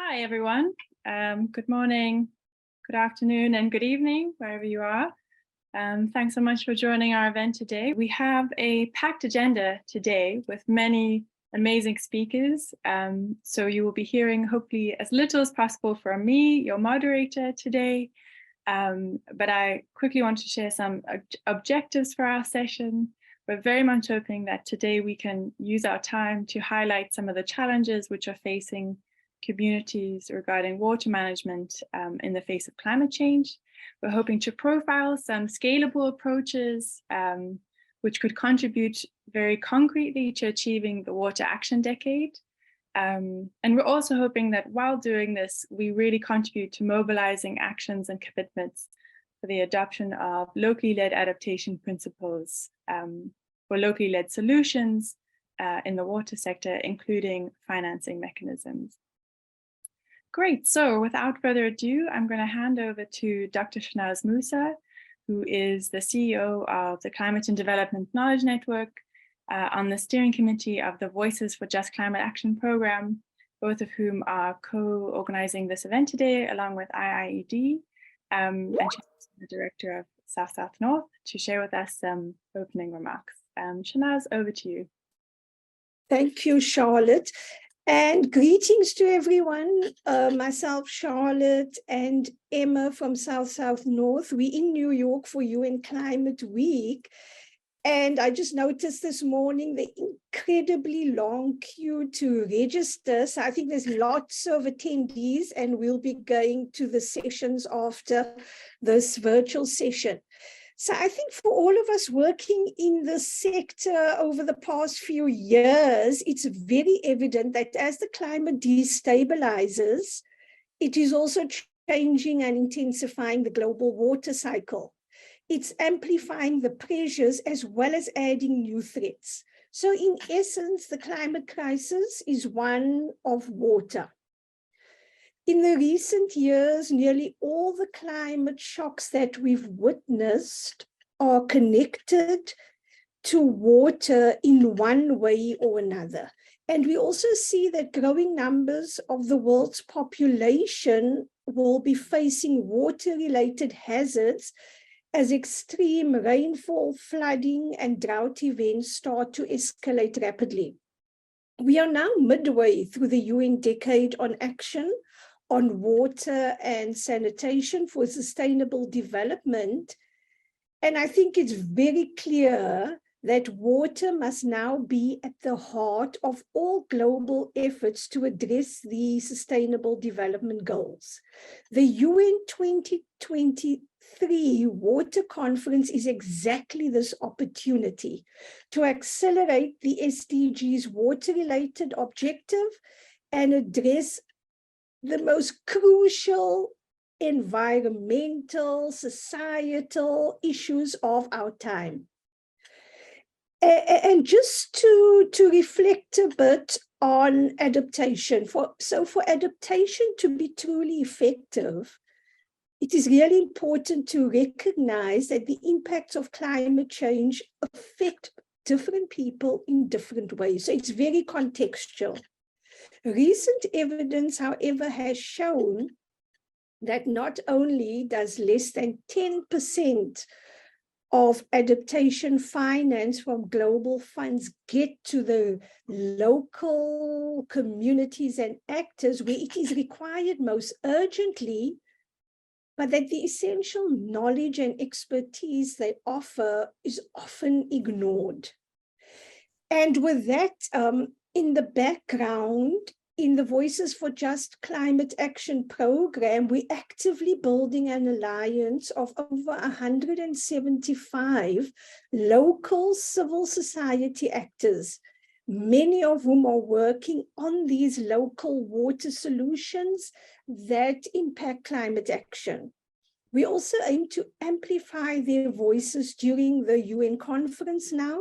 Hi, everyone. Good morning, good afternoon, and good evening, wherever you are. Thanks so much for joining our event today. We have a packed agenda today with many amazing speakers. So you will be hearing hopefully as little as possible from me, your moderator today. But I quickly want to share some objectives for our session. We're very much hoping that today we can use our time to highlight some of the challenges which are facing communities regarding water management in the face of climate change. We're hoping to profile some scalable approaches which could contribute very concretely to achieving the Water Action Decade. And we're also hoping that while doing this, we really contribute to mobilizing actions and commitments for the adoption of locally led adaptation principles for locally led solutions in the water sector, including financing mechanisms. Great, so without further ado, I'm going to hand over to Dr. Shahnaz Musa, who is the CEO of the Climate and Development Knowledge Network on the steering committee of the Voices for Just Climate Action program, both of whom are co-organizing this event today, along with IIED, and she's the director of South-South-North, to share with us some opening remarks. Shahnaz, over to you. Thank you, Charlotte. And greetings to everyone, myself, Charlotte, and Emma from South-South-North. We're in New York for UN Climate Week. And I just noticed this morning the incredibly long queue to register. So I think there's lots of attendees, and we'll be going to the sessions after this virtual session. So I think for all of us working in the sector over the past few years, it's very evident that as the climate destabilizes, it is also changing and intensifying the global water cycle. It's amplifying the pressures as well as adding new threats. So in essence, the climate crisis is one of water. In the recent years, nearly all the climate shocks that we've witnessed are connected to water in one way or another. And we also see that growing numbers of the world's population will be facing water-related hazards as extreme rainfall, flooding, and drought events start to escalate rapidly. We are now midway through the UN Decade on Action on Water and Sanitation for Sustainable Development. And I think it's very clear that water must now be at the heart of all global efforts to address the Sustainable Development Goals. The UN 2023 Water Conference is exactly this opportunity to accelerate the SDGs water-related objective and address the most crucial environmental, societal issues of our time. And just to reflect a bit on adaptation, for adaptation to be truly effective, it is really important to recognize that the impacts of climate change affect different people in different ways. So it's very contextual. Recent evidence, however, has shown that not only does less than 10% of adaptation finance from global funds get to the local communities and actors where it is required most urgently, but that the essential knowledge and expertise they offer is often ignored. And with that, in the background, in the Voices for Just Climate Action program, we're actively building an alliance of over 175 local civil society actors, many of whom are working on these local water solutions that impact climate action. We also aim to amplify their voices during the UN conference now.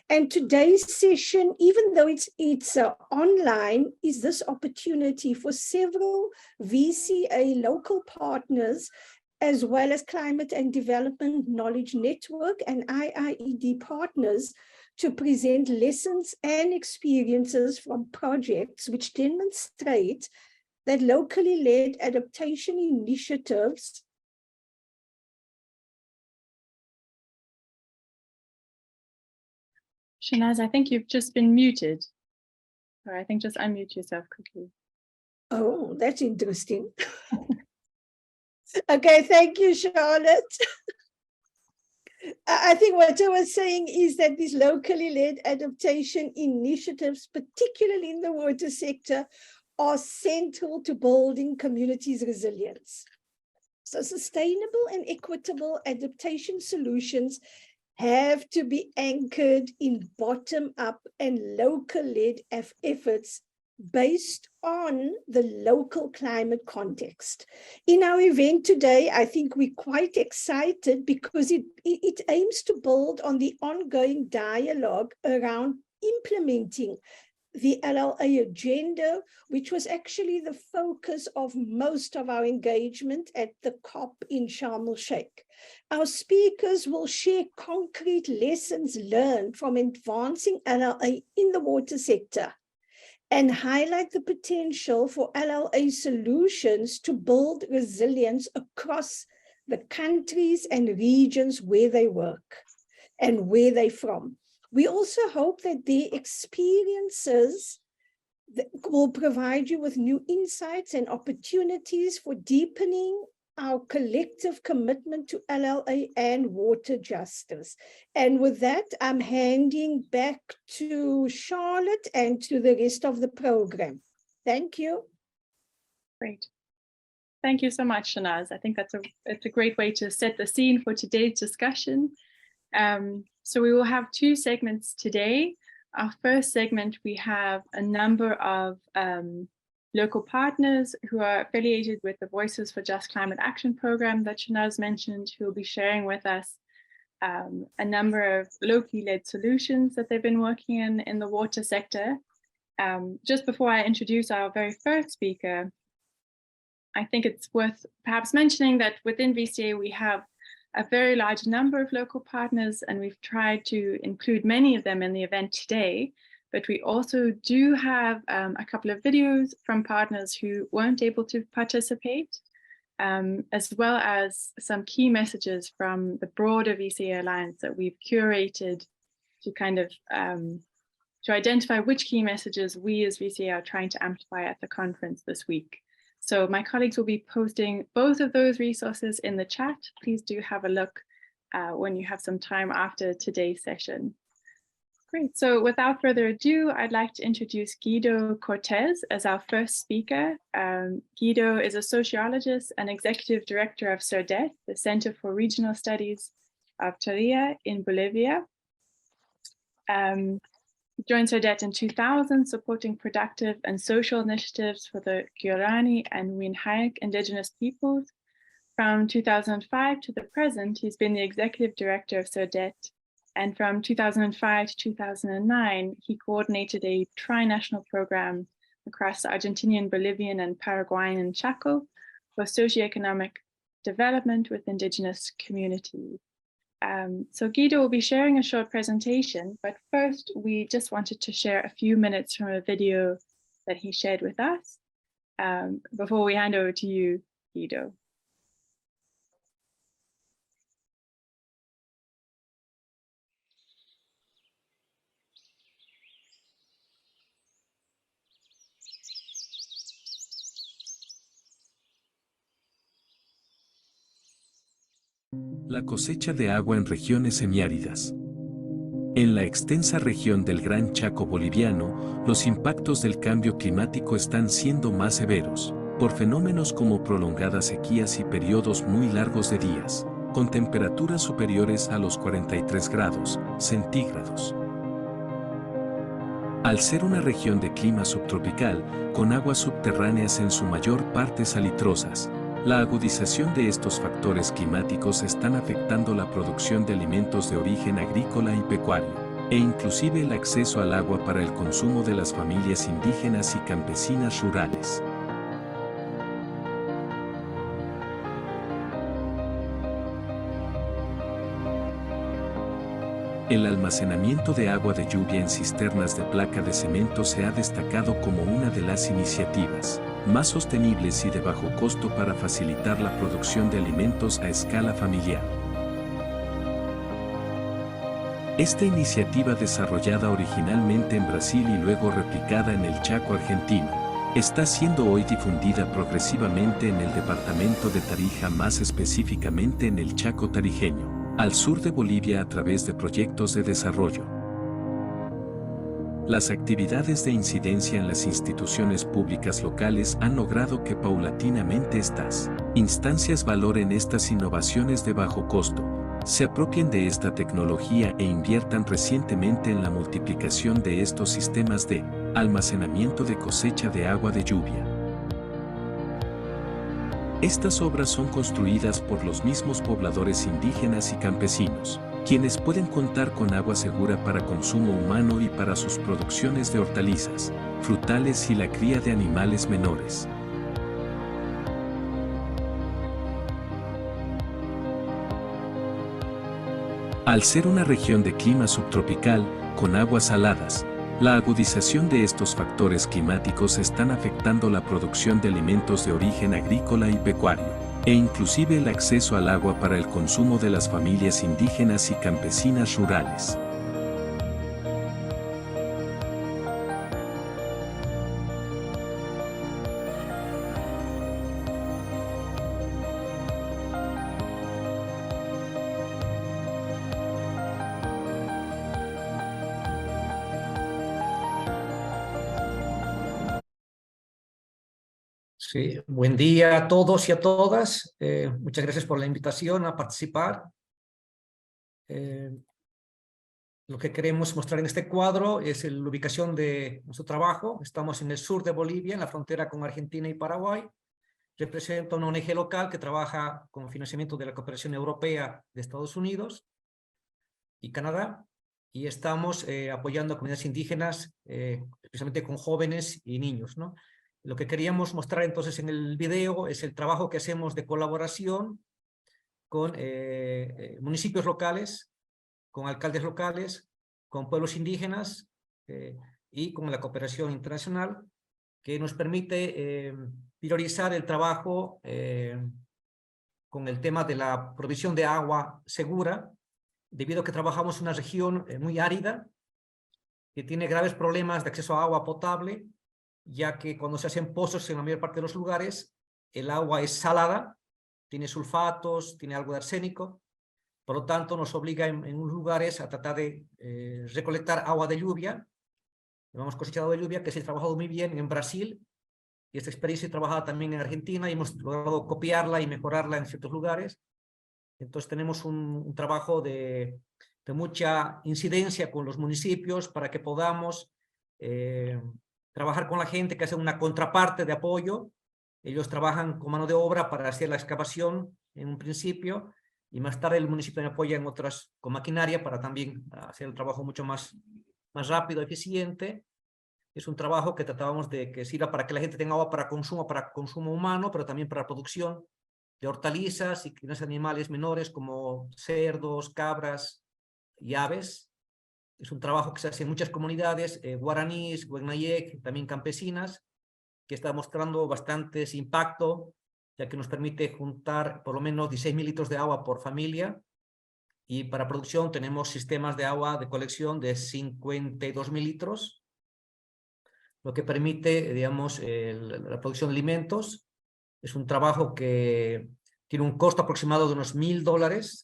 And today's session, even though it's online, is this opportunity for several VCA local partners, as well as Climate and Development Knowledge Network and IIED partners, to present lessons and experiences from projects which demonstrate that locally led adaptation initiatives Shanaz, I think you've just been muted. Or I think just unmute yourself quickly. Oh, that's interesting. Okay, thank you, Charlotte. I think what I was saying is that these locally led adaptation initiatives, particularly in the water sector, are central to building communities' resilience. So sustainable and equitable adaptation solutions have to be anchored in bottom-up and local-led efforts based on the local climate context. In our event today, I think we're quite excited because it aims to build on the ongoing dialogue around implementing the LLA agenda, which was actually the focus of most of our engagement at the COP in Sharm el-Sheikh. Our speakers will share concrete lessons learned from advancing LLA in the water sector and highlight the potential for LLA solutions to build resilience across the countries and regions where they work and where they're from. We also hope that their experiences will provide you with new insights and opportunities for deepening our collective commitment to LLA and water justice. And with that, I'm handing back to Charlotte and to the rest of the program. Thank you. Great. Thank you so much, Shanaz. I think it's a great way to set the scene for today's discussion. So we will have two segments today. Our first segment, we have a number of local partners who are affiliated with the Voices for Just Climate Action program that Shanaz mentioned, who will be sharing with us a number of locally led solutions that they've been working in the water sector. Just before I introduce our very first speaker, I think it's worth perhaps mentioning that within VCA we have a very large number of local partners, and we've tried to include many of them in the event today. But we also do have a couple of videos from partners who weren't able to participate, as well as some key messages from the broader VCA Alliance that we've curated to kind of to identify which key messages we as VCA are trying to amplify at the conference this week. So my colleagues will be posting both of those resources in the chat. Please do have a look when you have some time after today's session. Great, so without further ado, I'd like to introduce Guido Cortez as our first speaker. Guido is a sociologist and executive director of CERDET, the Center for Regional Studies of Tarija in Bolivia. He joined CERDET in 2000, supporting productive and social initiatives for the Guarani and Winhayek indigenous peoples. From 2005 to the present, he's been the executive director of CERDET, and from 2005 to 2009, he coordinated a tri-national program across the Argentinian, Bolivian, and Paraguayan and Chaco for socioeconomic development with indigenous communities. So Guido will be sharing a short presentation, but first we just wanted to share a few minutes from a video that he shared with us before we hand over to you, Guido. La cosecha de agua en regiones semiáridas. En la extensa región del Gran Chaco boliviano, los impactos del cambio climático están siendo más severos, por fenómenos como prolongadas sequías y periodos muy largos de días, con temperaturas superiores a los 43 grados centígrados. Al ser una región de clima subtropical, con aguas subterráneas en su mayor parte salitrosas, la agudización de estos factores climáticos están afectando la producción de alimentos de origen agrícola y pecuario, e inclusive el acceso al agua para el consumo de las familias indígenas y campesinas rurales. El almacenamiento de agua de lluvia en cisternas de placa de cemento se ha destacado como una de las iniciativas más sostenibles y de bajo costo para facilitar la producción de alimentos a escala familiar. Esta iniciativa, desarrollada originalmente en Brasil y luego replicada en el Chaco argentino, está siendo hoy difundida progresivamente en el departamento de Tarija, más específicamente en el Chaco tarijeño, al sur de Bolivia, a través de proyectos de desarrollo. Las actividades de incidencia en las instituciones públicas locales han logrado que paulatinamente estas instancias valoren estas innovaciones de bajo costo, se apropien de esta tecnología e inviertan recientemente en la multiplicación de estos sistemas de almacenamiento de cosecha de agua de lluvia. Estas obras son construidas por los mismos pobladores indígenas y campesinos, quienes pueden contar con agua segura para consumo humano y para sus producciones de hortalizas, frutales y la cría de animales menores. Al ser una región de clima subtropical, con aguas saladas, la agudización de estos factores climáticos están afectando la producción de alimentos de origen agrícola y pecuario, e inclusive el acceso al agua para el consumo de las familias indígenas y campesinas rurales. Sí, buen día a todos y a todas. Muchas gracias por la invitación a participar. Lo que queremos mostrar en este cuadro es la ubicación de nuestro trabajo. Estamos en el sur de Bolivia, en la frontera con Argentina y Paraguay. Represento una ONG local que trabaja con financiamiento de la cooperación europea de Estados Unidos y Canadá. Y estamos apoyando a comunidades indígenas, especialmente con jóvenes y niños, ¿no? Lo que queríamos mostrar entonces en el video es el trabajo que hacemos de colaboración con municipios locales, con alcaldes locales, con pueblos indígenas y con la cooperación internacional, que nos permite priorizar el trabajo con el tema de la provisión de agua segura, debido a que trabajamos en una región muy árida, que tiene graves problemas de acceso a agua potable, ya que cuando se hacen pozos en la mayor parte de los lugares, el agua es salada, tiene sulfatos, tiene algo de arsénico, por lo tanto nos obliga en unos lugares a tratar de recolectar agua de lluvia, llamamos cosechado de lluvia, que se ha trabajado muy bien en Brasil, y esta experiencia trabajada también en Argentina, y hemos logrado copiarla y mejorarla en ciertos lugares. Entonces tenemos un trabajo de mucha incidencia con los municipios para que podamos trabajar con la gente que hace una contraparte de apoyo. Ellos trabajan con mano de obra para hacer la excavación en un principio y más tarde el municipio me apoya en otras con maquinaria para también hacer el trabajo mucho más rápido, eficiente. Es un trabajo que tratábamos de que sirva para que la gente tenga agua para consumo humano, pero también para producción de hortalizas y crianza de animales menores como cerdos, cabras y aves. Es un trabajo que se hace en muchas comunidades, guaraníes, huegnayek, también campesinas, que está mostrando bastantes impacto, ya que nos permite juntar por lo menos 16.000 litros de agua por familia, y para producción tenemos sistemas de agua de colección de 52.000 litros, lo que permite, digamos, la producción de alimentos. Es un trabajo que tiene un costo aproximado de unos $1.000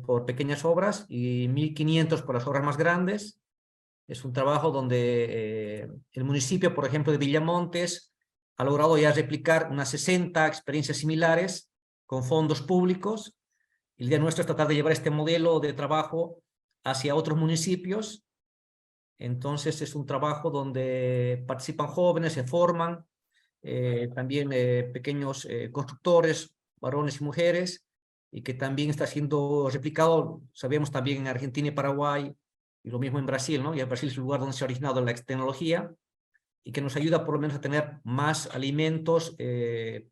por pequeñas obras y 1.500 por las obras más grandes. Es un trabajo donde el municipio, por ejemplo, de Villamontes, ha logrado ya replicar unas 60 experiencias similares con fondos públicos. El día nuestro es tratar de llevar este modelo de trabajo hacia otros municipios. Entonces es un trabajo donde participan jóvenes, se forman, también pequeños constructores, varones y mujeres, y que también está siendo replicado, sabemos, también en Argentina y Paraguay, y lo mismo en Brasil, ¿no? Y en Brasil es el lugar donde se ha originado la tecnología, y que nos ayuda por lo menos a tener más alimentos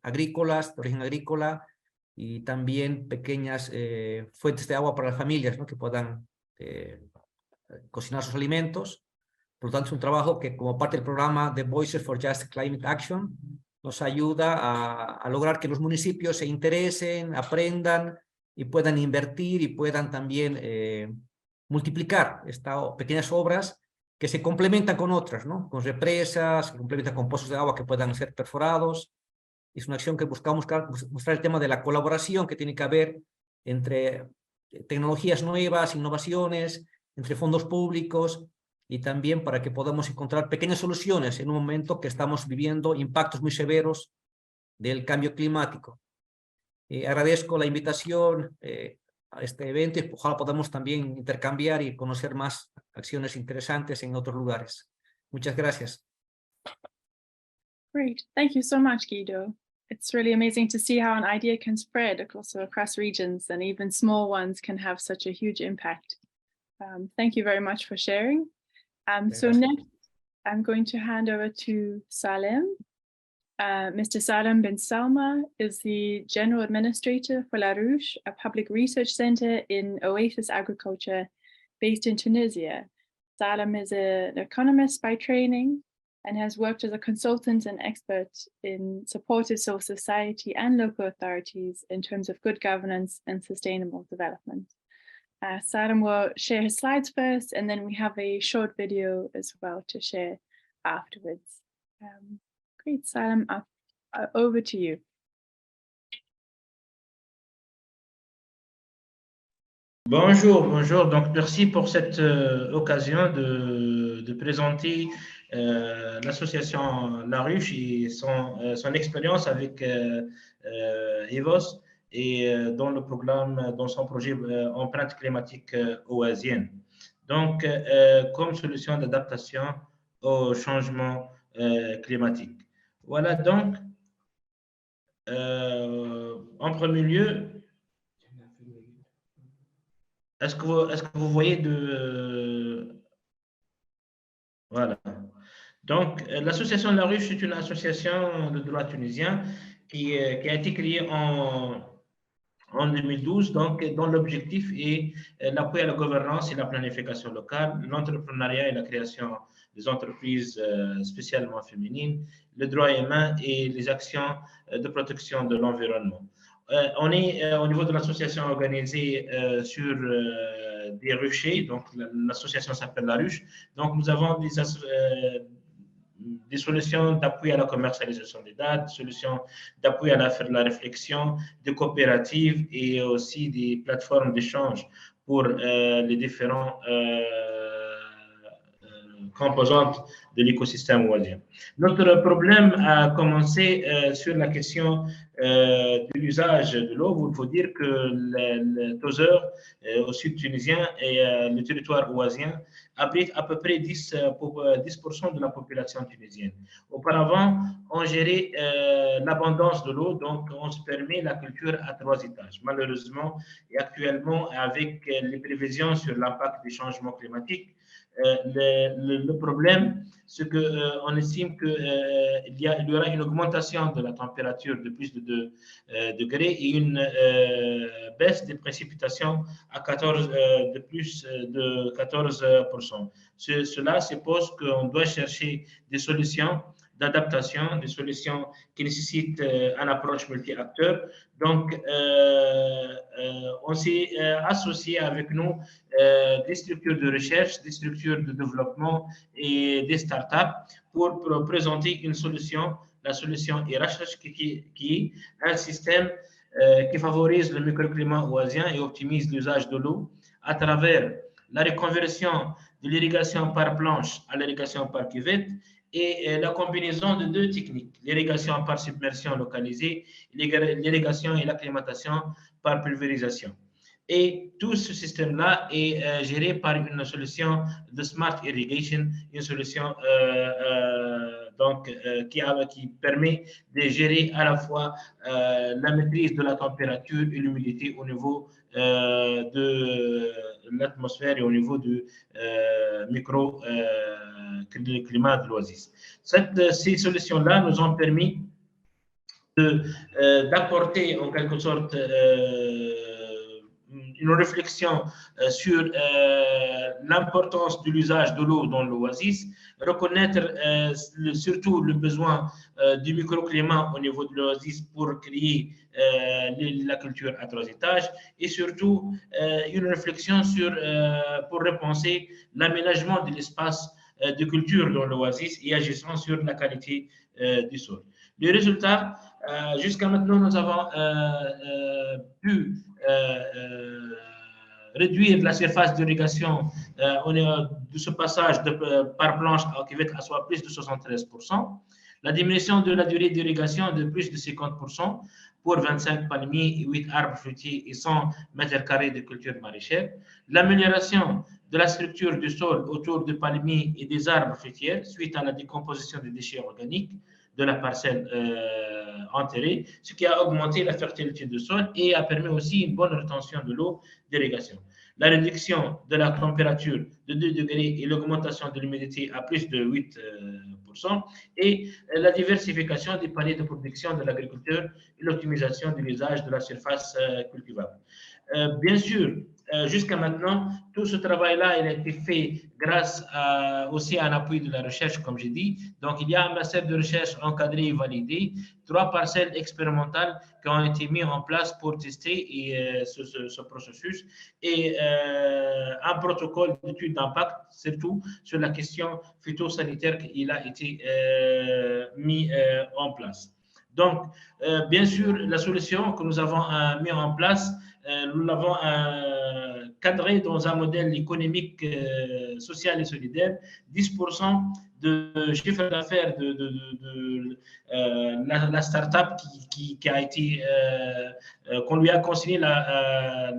agrícolas, de origen agrícola, y también pequeñas fuentes de agua para las familias, ¿no? Que puedan cocinar sus alimentos. Por lo tanto, es un trabajo que como parte del programa de Voices for Just Climate Action nos ayuda a lograr que los municipios se interesen, aprendan y puedan invertir y puedan también multiplicar estas pequeñas obras que se complementan con otras, ¿no? Con represas, se complementan con pozos de agua que puedan ser perforados. Es una acción que buscamos mostrar el tema de la colaboración que tiene que haber entre tecnologías nuevas, innovaciones, entre fondos públicos y también para que podamos encontrar pequeñas soluciones en un momento que estamos viviendo impactos muy severos del cambio climático. Agradezco la invitación a este evento y ojalá podamos también intercambiar y conocer más acciones interesantes en otros lugares. Muchas gracias. Great. Thank you so much, Guido. It's really amazing to see how an idea can spread across regions, and even small ones can have such a huge impact. Thank you very much for sharing. So next, I'm going to hand over to Salem. Mr. Salem bin Salma is the General Administrator for La Ruche, a public research center in oasis agriculture based in Tunisia. Salem is an economist by training and has worked as a consultant and expert in supportive civil society and local authorities in terms of good governance and sustainable development. Salem will share his slides first, and then we have a short video as well to share afterwards. Great, Salem, over to you. Bonjour, bonjour. Donc, merci pour cette occasion de présenter l'association La Ruche et son expérience avec EVOS et dans le programme, dans son projet empreinte climatique oasienne. Donc, comme solution d'adaptation au changement climatique. Voilà, donc, en premier lieu, est-ce que vous voyez Voilà. Donc, l'association La Ruche est une association de droit tunisien qui a été créée en 2012, donc, dont l'objectif est l'appui à la gouvernance et la planification locale, l'entrepreneuriat et la création des entreprises spécialement féminines, le droit humain et les actions de protection de l'environnement. On est au niveau de l'association organisée sur des ruchers, donc l'association s'appelle La Ruche. Donc nous avons des solutions d'appui à la commercialisation des dates, des solutions d'appui à la réflexion, des coopératives et aussi des plateformes d'échange pour les différents composantes de l'écosystème oisien. Notre problème a commencé sur la question de l'usage de l'eau. Il faut dire que le Tozeur, au sud tunisien, et le territoire oisien abrite à peu près 10% de la population tunisienne. Auparavant, on gérait l'abondance de l'eau, donc on se permet la culture à 3 étages. Malheureusement, et actuellement, avec les prévisions sur l'impact des changements climatiques, le problème, c'est qu'on estime qu'il y aura une augmentation de la température de plus de 2 degrés et une baisse des précipitations de plus de 14%. Cela suppose qu'on doit chercher des solutions d'adaptation, des solutions qui nécessitent une approche multi-acteurs. Donc, on s'est associé avec nous des structures de recherche, des structures de développement et des startups pour présenter une solution, la solution IRH, qui est un système qui favorise le microclimat oisien et optimise l'usage de l'eau à travers la reconversion de l'irrigation par planche à l'irrigation par cuvette et la combinaison de 2 techniques, l'irrigation par submersion localisée, l'irrigation et l'acclimatation par pulvérisation. Et tout ce système-là est géré par une solution de Smart Irrigation, une solution qui permet de gérer à la fois la maîtrise de la température et l'humidité au niveau de l'atmosphère et au niveau du microclimat de l'oasis. Ces solutions-là nous ont permis d'apporter en quelque sorte une réflexion sur l'importance de l'usage de l'eau dans l'oasis, reconnaître surtout le besoin du microclimat au niveau de l'oasis pour créer la culture à 3 étages et surtout une réflexion sur, pour repenser l'aménagement de l'espace de culture dans l'oasis et agissant sur la qualité du sol. Les résultats, jusqu'à maintenant, nous avons pu réduire la surface d'irrigation de ce passage par planche en cuvette à soit plus de 73%, la diminution de la durée d'irrigation de plus de 50% pour 25 palmiers et 8 arbres fruitiers et 100 mètres carrés de culture maraîchère, l'amélioration de la structure du sol autour des palmiers et des arbres fruitiers suite à la décomposition des déchets organiques de la parcelle enterrée, ce qui a augmenté la fertilité du sol et a permis aussi une bonne rétention de l'eau d'irrigation. La réduction de la température de 2 degrés et l'augmentation de l'humidité à plus de 8%, et la diversification des paniers de production de l'agriculture et l'optimisation de l'usage de la surface cultivable. Bien sûr, jusqu'à maintenant, tout ce travail-là il a été fait grâce aussi à un appui de la recherche, comme j'ai dit. Donc, il y a un master de recherche encadré et validé, 3 parcelles expérimentales qui ont été mises en place pour tester ce processus et un protocole d'étude d'impact, surtout sur la question phytosanitaire qui a été mis en place. Donc, bien sûr, la solution que nous avons mis en place, nous l'avons cadré dans un modèle économique, social et solidaire, 10% de chiffre d'affaires de la start-up qui a été, qu'on lui a consigné la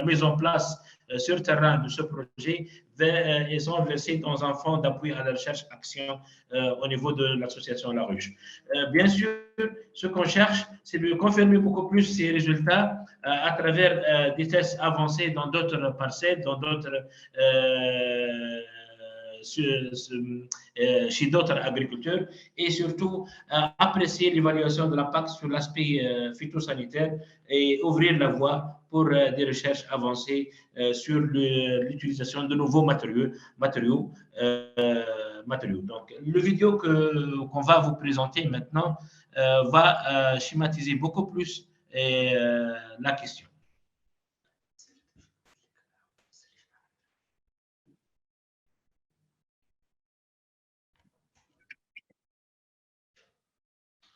mise en place sur terrain de ce projet, ils sont versés dans un fonds d'appui à la recherche action au niveau de l'association La Ruche. Bien sûr, ce qu'on cherche, c'est de confirmer beaucoup plus ces résultats à travers des tests avancés dans d'autres parcelles, dans d'autres chez d'autres agriculteurs et surtout apprécier l'évaluation de l'impact sur l'aspect phytosanitaire et ouvrir la voie pour des recherches avancées sur l'utilisation de nouveaux matériaux. Donc, le vidéo qu'on va vous présenter maintenant va schématiser beaucoup plus la question.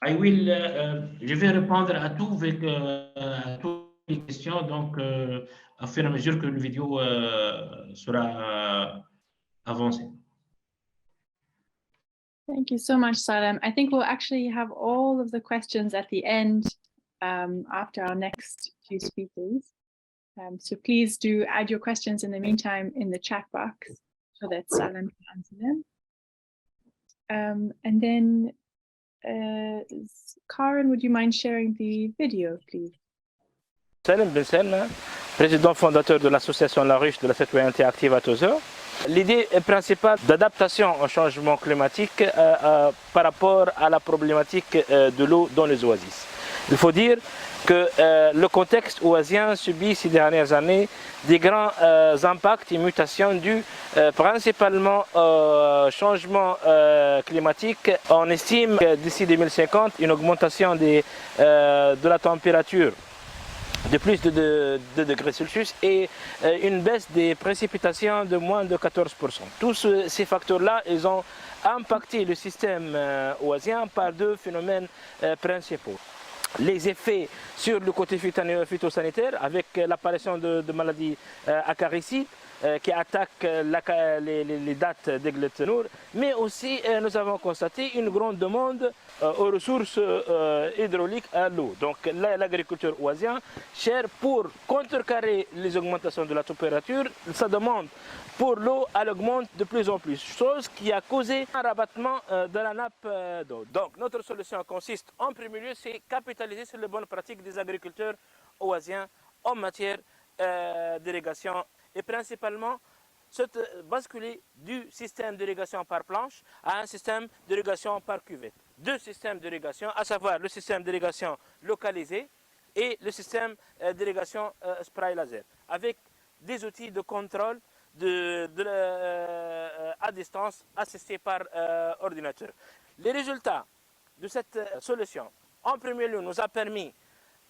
Je vais répondre à tout avec à toutes les questions, donc au fur et à mesure que la vidéo sera avancée. Thank you so much, Salem. I think we'll actually have all of the questions at the end after our next few speakers. So please do add your questions in the meantime in the chat box so that Salem can answer them. And then Karen, would you mind sharing the video, please? Salem Ben Salem, président fondateur de l'association La Ruche de la citoyenneté active à Tozeur. L'idée principale d'adaptation au changement climatique par rapport à la problématique de l'eau dans les oasis. Il faut dire que le contexte oasien subit ces dernières années des grands impacts et mutations dus principalement au changement climatique. On estime d'ici 2050 une augmentation de la température de plus de 2 degrés Celsius et une baisse des précipitations de moins de 14%. Tous ces facteurs-là, ils ont impacté le système oasien par 2 phénomènes principaux. Les effets sur le côté phytosanitaire avec l'apparition de maladies acaricides qui attaquent les dattes d'Egletenour, mais aussi nous avons constaté une grande demande aux ressources hydrauliques à l'eau. Donc l'agriculture oasienne cherche pour contrecarrer les augmentations de la température, sa demande pour l'eau elle augmente de plus en plus, chose qui a causé un rabattement de la nappe d'eau. Donc notre solution consiste en premier lieu, c'est capitaliser sur les bonnes pratiques des agriculteurs oasiens en matière d'irrigation et principalement basculer du système d'irrigation par planche à un système d'irrigation par cuvette. 2 systèmes d'irrigation, à savoir le système d'irrigation localisé et le système d'irrigation spray laser, avec des outils de contrôle à distance assistés par ordinateur. Les résultats de cette solution, en premier lieu, nous a permis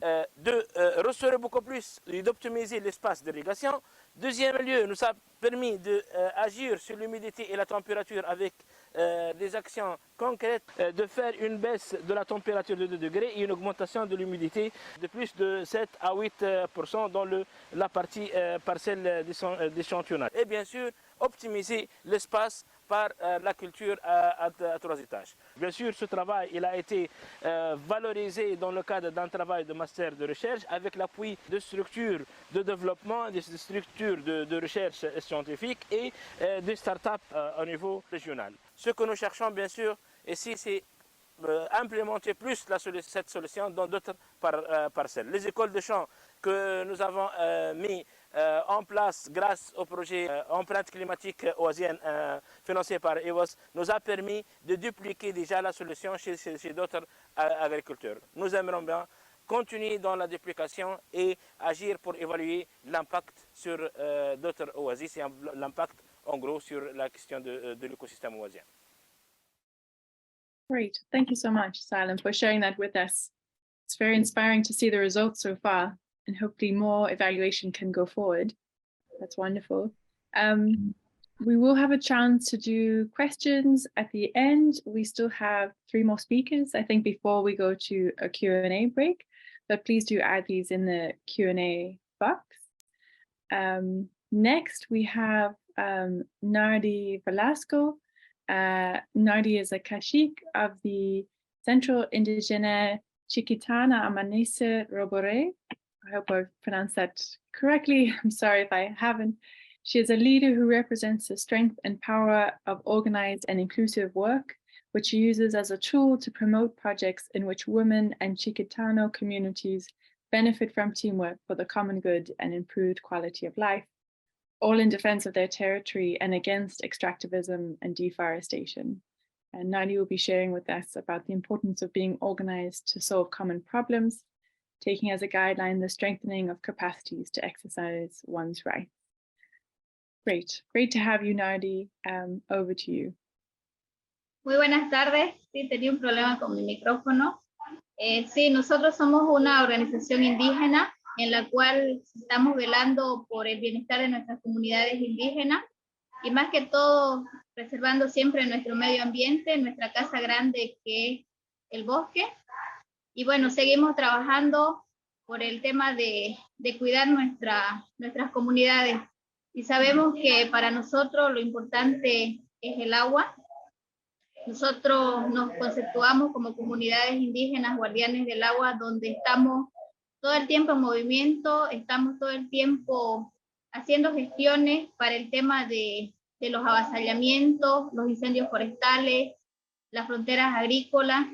de restaurer beaucoup plus et d'optimiser l'espace d'irrigation. Deuxième lieu, nous a permis d'agir sur l'humidité et la température avec des actions concrètes, de faire une baisse de la température de 2 degrés et une augmentation de l'humidité de plus de 7 à 8% dans la partie parcelle d'échantillonnage. Et bien sûr, optimiser l'espace par la culture à 3 étages. Bien sûr, ce travail il a été valorisé dans le cadre d'un travail de master de recherche avec l'appui de structures de développement, de structures de recherche scientifique et de start-up au niveau régional. Ce que nous cherchons, bien sûr, ici, c'est implémenter plus cette solution dans d'autres parcelles. Les écoles de champs que nous avons mis en place grâce au projet Empreinte climatique oasienne financé par EWOS nous a permis de dupliquer déjà la solution chez d'autres agriculteurs. Nous aimerions bien continuer dans la duplication et agir pour évaluer l'impact sur d'autres oasis et l'impact en gros sur la question de l'écosystème oasien. Great. Thank you so much, Salem, for sharing that with us. It's very inspiring to see the results so far, and hopefully more evaluation can go forward. That's wonderful. We will have a chance to do questions at the end. We still have 3 more speakers, I think, before we go to a Q&A break, but please do add these in the Q&A box. Next, we have Nardy Velasco. Nardy is a cacique of the Central Indigene Chiquitana Amanece Robore. I hope I've pronounced that correctly. I'm sorry if I haven't. She is a leader who represents the strength and power of organized and inclusive work, which she uses as a tool to promote projects in which women and Chiquitano communities benefit from teamwork for the common good and improved quality of life, all in defense of their territory and against extractivism and deforestation. And Nardy will be sharing with us about the importance of being organized to solve common problems, taking as a guideline the strengthening of capacities to exercise one's rights. Great to have you, Nardy. Over to you. Muy buenas tardes. Sí, tenía un problema con mi micrófono. Sí, nosotros somos una organización indígena en la cual estamos velando por el bienestar de nuestras comunidades indígenas y más que todo preservando siempre nuestro medio ambiente, nuestra casa grande que es el bosque. Y bueno, seguimos trabajando por el tema de cuidar nuestras comunidades. Y sabemos que para nosotros lo importante es el agua. Nosotros nos conceptuamos como comunidades indígenas guardianes del agua, donde estamos todo el tiempo en movimiento, estamos todo el tiempo haciendo gestiones para el tema de los avasallamientos, los incendios forestales, las fronteras agrícolas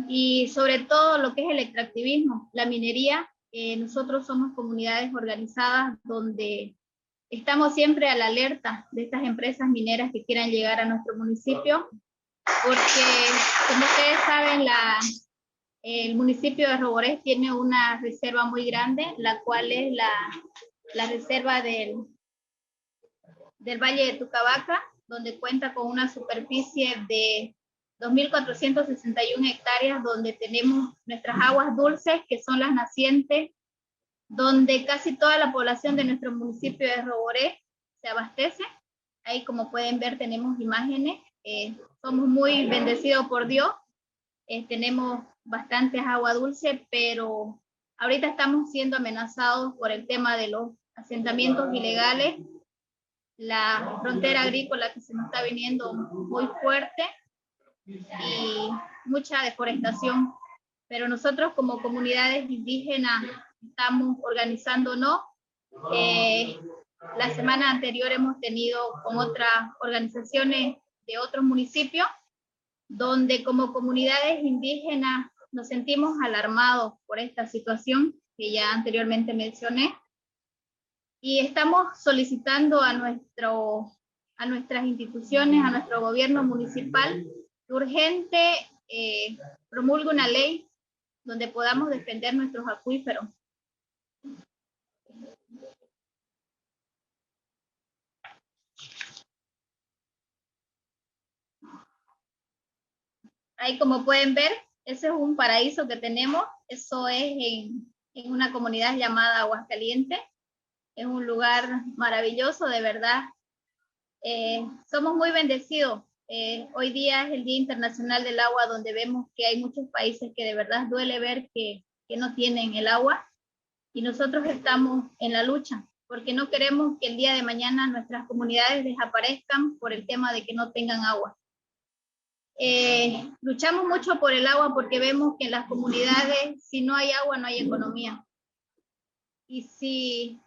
y sobre todo lo que es el extractivismo, la minería. Nosotros somos comunidades organizadas donde estamos siempre a la alerta de estas empresas mineras que quieran llegar a nuestro municipio, porque como ustedes saben, el municipio de Roborés tiene una reserva muy grande, la cual es la reserva del Valle de Tucabaca, donde cuenta con una superficie de 2.461 hectáreas, donde tenemos nuestras aguas dulces, que son las nacientes, donde casi toda la población de nuestro municipio de Roborés se abastece. Ahí, como pueden ver, tenemos imágenes. Somos muy bendecidos por Dios. Tenemos bastantes agua dulce, pero ahorita estamos siendo amenazados por el tema de los asentamientos ilegales, la frontera agrícola que se nos está viniendo muy fuerte y mucha deforestación. Pero nosotros como comunidades indígenas estamos organizándonos. La semana anterior hemos tenido con otras organizaciones de otros municipios, donde como comunidades indígenas nos sentimos alarmados por esta situación que ya anteriormente mencioné. Y estamos solicitando a nuestras instituciones, a nuestro gobierno municipal, urgente promulgue una ley donde podamos defender nuestros acuíferos. Ahí como pueden ver, ese es un paraíso que tenemos. Eso es en una comunidad llamada Aguascalientes. Es un lugar maravilloso, de verdad. Somos muy bendecidos. Hoy día es el Día Internacional del Agua, donde vemos que hay muchos países que de verdad duele ver que no tienen el agua. Y nosotros estamos en la lucha, porque no queremos que el día de mañana nuestras comunidades desaparezcan por el tema de que no tengan agua. Luchamos mucho por el agua porque vemos que en las comunidades, si no hay agua, no hay economía. Y si,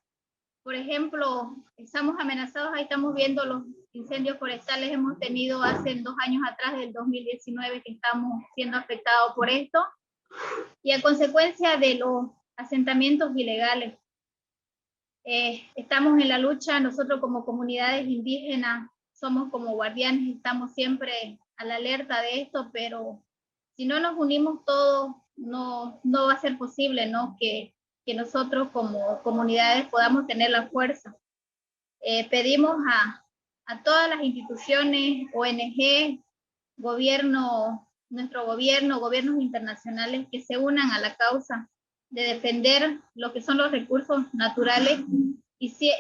por ejemplo, estamos amenazados, ahí estamos viendo los incendios forestales, hemos tenido hace 2 años atrás, del 2019, que estamos siendo afectados por esto, y a consecuencia de los asentamientos ilegales. Estamos en la lucha, nosotros como comunidades indígenas somos como guardianes, estamos siempre a la alerta de esto, pero si no nos unimos todos, no va a ser posible, ¿no? que nosotros como comunidades podamos tener la fuerza. Pedimos a todas las instituciones, ONG, nuestro gobierno, gobiernos internacionales, que se unan a la causa de defender lo que son los recursos naturales. Y sí,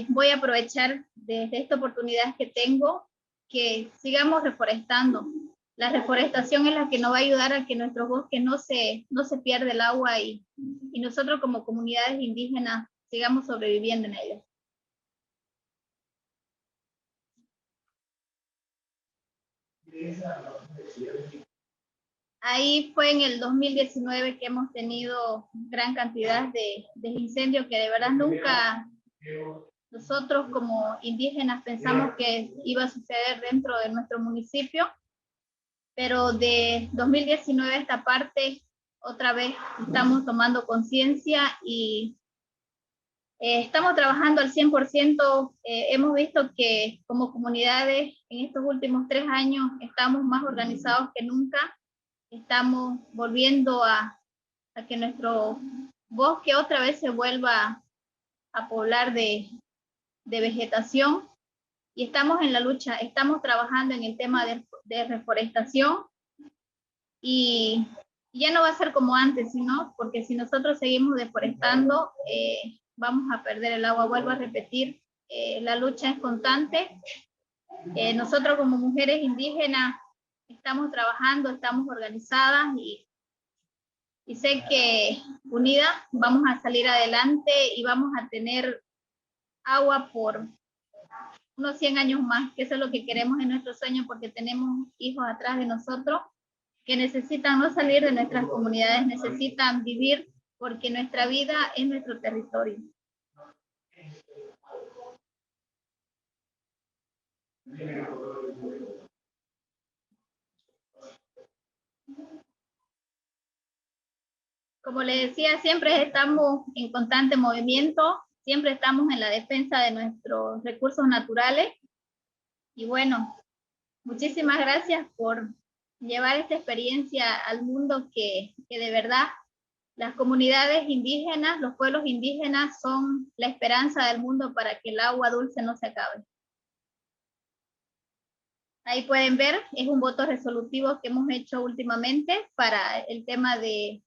voy a aprovechar desde esta oportunidad que tengo, que sigamos reforestando. La reforestación es la que nos va a ayudar a que nuestros bosques no se pierda el agua y nosotros como comunidades indígenas sigamos sobreviviendo en ellas. Ahí fue en el 2019 que hemos tenido gran cantidad de incendios que de verdad nunca nosotros como indígenas pensamos que iba a suceder dentro de nuestro municipio, pero de 2019 a esta parte otra vez estamos tomando conciencia y estamos trabajando al 100%. Hemos visto que como comunidades en estos últimos 3 años estamos más organizados que nunca. Estamos volviendo a que nuestro bosque otra vez se vuelva a poblar de vegetación, y estamos en la lucha, estamos trabajando en el tema de reforestación, y ya no va a ser como antes, sino porque si nosotros seguimos deforestando, vamos a perder el agua. Vuelvo a repetir, la lucha es constante. Nosotros como mujeres indígenas estamos trabajando, estamos organizadas y sé que unidas vamos a salir adelante y vamos a tener agua por unos 100 años más, que eso es lo que queremos en nuestro sueño, porque tenemos hijos atrás de nosotros que necesitan no salir de nuestras comunidades, necesitan vivir, porque nuestra vida es nuestro territorio. Como les decía, siempre estamos en constante movimiento, siempre estamos en la defensa de nuestros recursos naturales. Y bueno, muchísimas gracias por llevar esta experiencia al mundo, que de verdad las comunidades indígenas, los pueblos indígenas son la esperanza del mundo para que el agua dulce no se acabe. Ahí pueden ver, es un voto resolutivo que hemos hecho últimamente para el tema de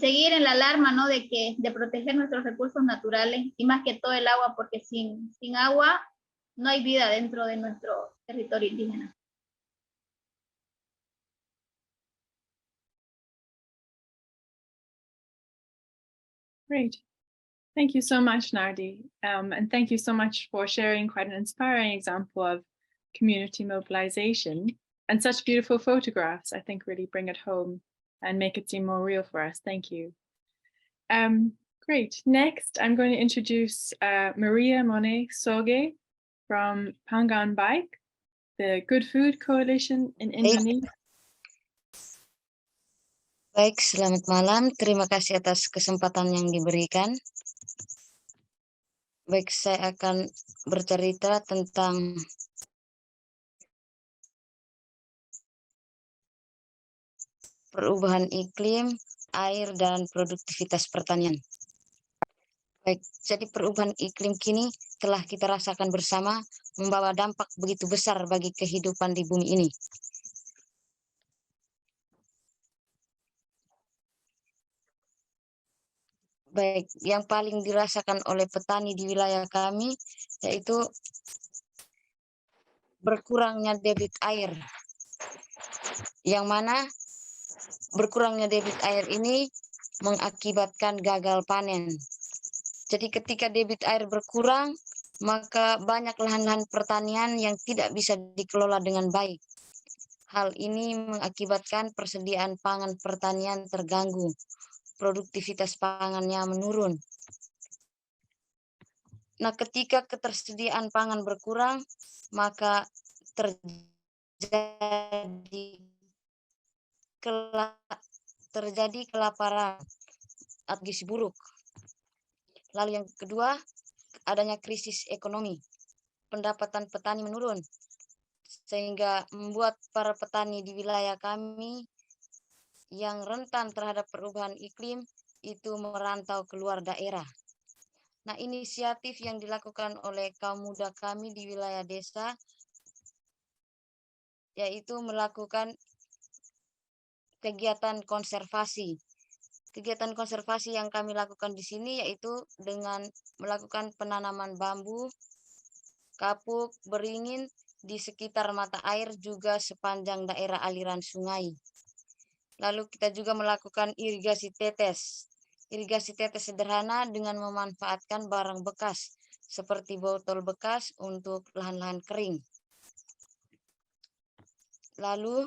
seguir en la alarma, ¿no? de proteger nuestros recursos naturales, y más que todo el agua, porque sin agua no hay vida dentro de nuestro territorio indígena. Great. Thank you so much, Nardy. And thank you so much for sharing quite an inspiring example of community mobilization, and such beautiful photographs, I think, really bring it home and make it seem more real for us. Thank you. Great. Next, I'm going to introduce Maria Monet Soge from Pangan Bike, the Good Food Coalition in Indonesia. Baik, selamat malam. Terima kasih atas kesempatan yang diberikan. Baik, saya akan bercerita tentang perubahan iklim, air, dan produktivitas pertanian. Baik, jadi perubahan iklim kini telah kita rasakan bersama, membawa dampak begitu besar bagi kehidupan di bumi ini. Baik, yang paling dirasakan oleh petani di wilayah kami yaitu berkurangnya debit air. Yang mana berkurangnya debit air ini mengakibatkan gagal panen. Jadi ketika debit air berkurang, maka banyak lahan-lahan pertanian yang tidak bisa dikelola dengan baik. Hal ini mengakibatkan persediaan pangan pertanian terganggu, produktivitas pangannya menurun. Nah, ketika ketersediaan pangan berkurang, maka terjadi kelaparan atau gizi buruk. Lalu yang kedua, adanya krisis ekonomi. Pendapatan petani menurun, sehingga membuat para petani di wilayah kami yang rentan terhadap perubahan iklim itu merantau keluar daerah. Nah, inisiatif yang dilakukan oleh kaum muda kami di wilayah desa yaitu melakukan kegiatan konservasi. Kegiatan konservasi yang kami lakukan di sini yaitu dengan melakukan penanaman bambu, kapuk, beringin di sekitar mata air juga sepanjang daerah aliran sungai. Lalu kita juga melakukan irigasi tetes. Irigasi tetes sederhana dengan memanfaatkan barang bekas seperti botol bekas untuk lahan-lahan kering. Lalu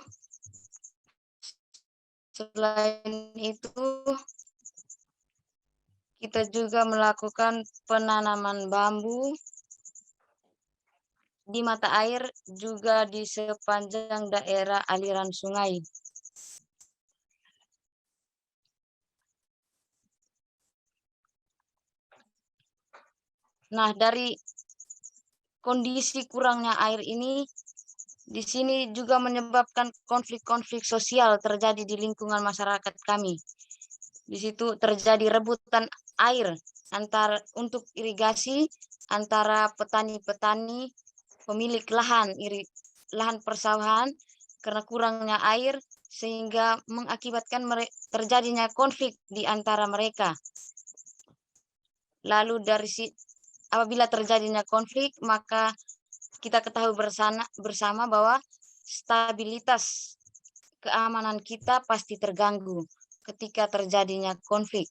selain itu kita juga melakukan penanaman bambu di mata air juga di sepanjang daerah aliran sungai. Nah, dari kondisi kurangnya air ini, di sini juga menyebabkan konflik-konflik sosial terjadi di lingkungan masyarakat kami. Di situ terjadi rebutan air untuk irigasi antara petani-petani pemilik lahan persawahan karena kurangnya air, sehingga mengakibatkan terjadinya konflik di antara mereka. Lalu apabila terjadinya konflik, maka kita ketahui bersama bahwa stabilitas keamanan kita pasti terganggu ketika terjadinya konflik.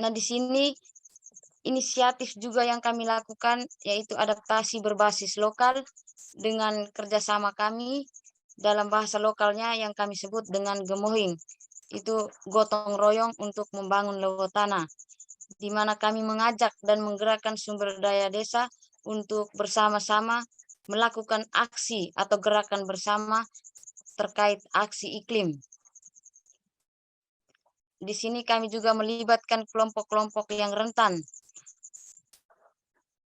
Nah, di sini inisiatif juga yang kami lakukan yaitu adaptasi berbasis lokal dengan kerjasama kami dalam bahasa lokalnya yang kami sebut dengan gemohing. Itu gotong royong untuk membangun logo tanah, di mana kami mengajak dan menggerakkan sumber daya desa untuk bersama-sama melakukan aksi atau gerakan bersama terkait aksi iklim. Di sini kami juga melibatkan kelompok-kelompok yang rentan,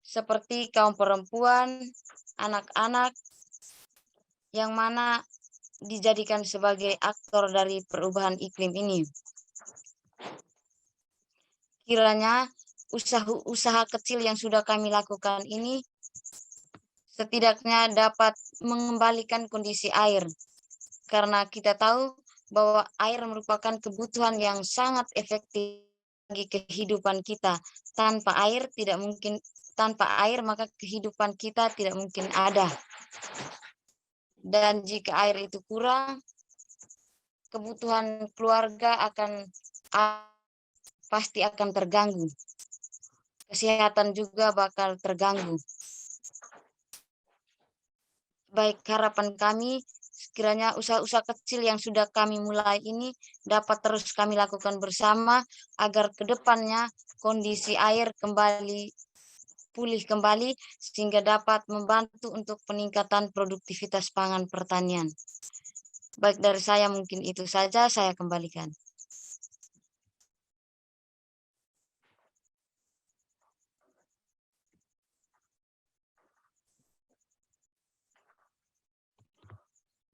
seperti kaum perempuan, anak-anak, yang mana dijadikan sebagai aktor dari perubahan iklim ini. Kiranya usaha kecil yang sudah kami lakukan ini setidaknya dapat mengembalikan kondisi air. Karena kita tahu bahwa air merupakan kebutuhan yang sangat efektif bagi kehidupan kita. Tanpa air maka kehidupan kita tidak mungkin ada. Dan jika air itu kurang, kebutuhan keluarga pasti akan terganggu. Kesehatan juga bakal terganggu. Baik, harapan kami sekiranya usaha-usaha kecil yang sudah kami mulai ini dapat terus kami lakukan bersama agar ke depannya kondisi air pulih kembali sehingga dapat membantu untuk peningkatan produktivitas pangan pertanian. Baik, dari saya mungkin itu saja, saya kembalikan.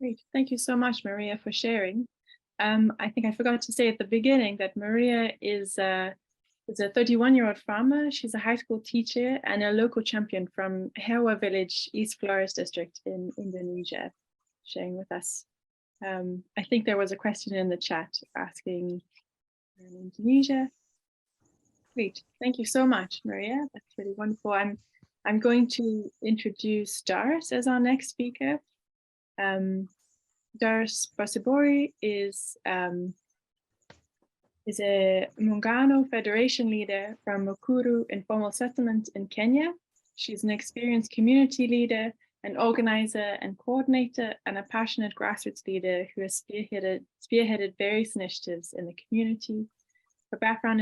Great. Thank you so much, Maria, for sharing. I think I forgot to say at the beginning that Maria is a 31-year-old farmer. She's a high school teacher and a local champion from Hewa village, East Flores district in Indonesia, sharing with us. I think there was a question in the chat asking in Indonesia. Great, thank you so much, Maria. That's really wonderful. I'm going to introduce Dorice as our next speaker. Dorice Basibori is a Muungano Federation leader from Mukuru Informal Settlement in Kenya. She's an experienced community leader, an organizer and coordinator, and a passionate grassroots leader who has spearheaded various initiatives in the community. Her background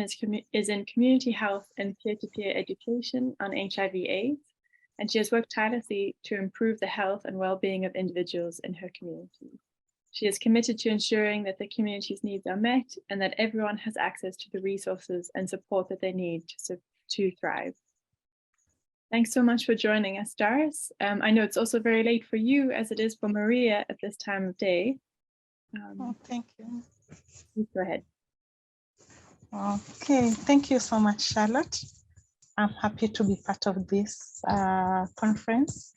is in community health and peer-to-peer education on HIV/AIDS, and she has worked tirelessly to improve the health and well-being of individuals in her community. She is committed to ensuring that the community's needs are met and that everyone has access to the resources and support that they need to thrive. Thanks so much for joining us, Dorice. I know it's also very late for you as it is for Maria at this time of day. Thank you. Please go ahead. Okay, thank you so much, Charlotte. I'm happy to be part of this conference.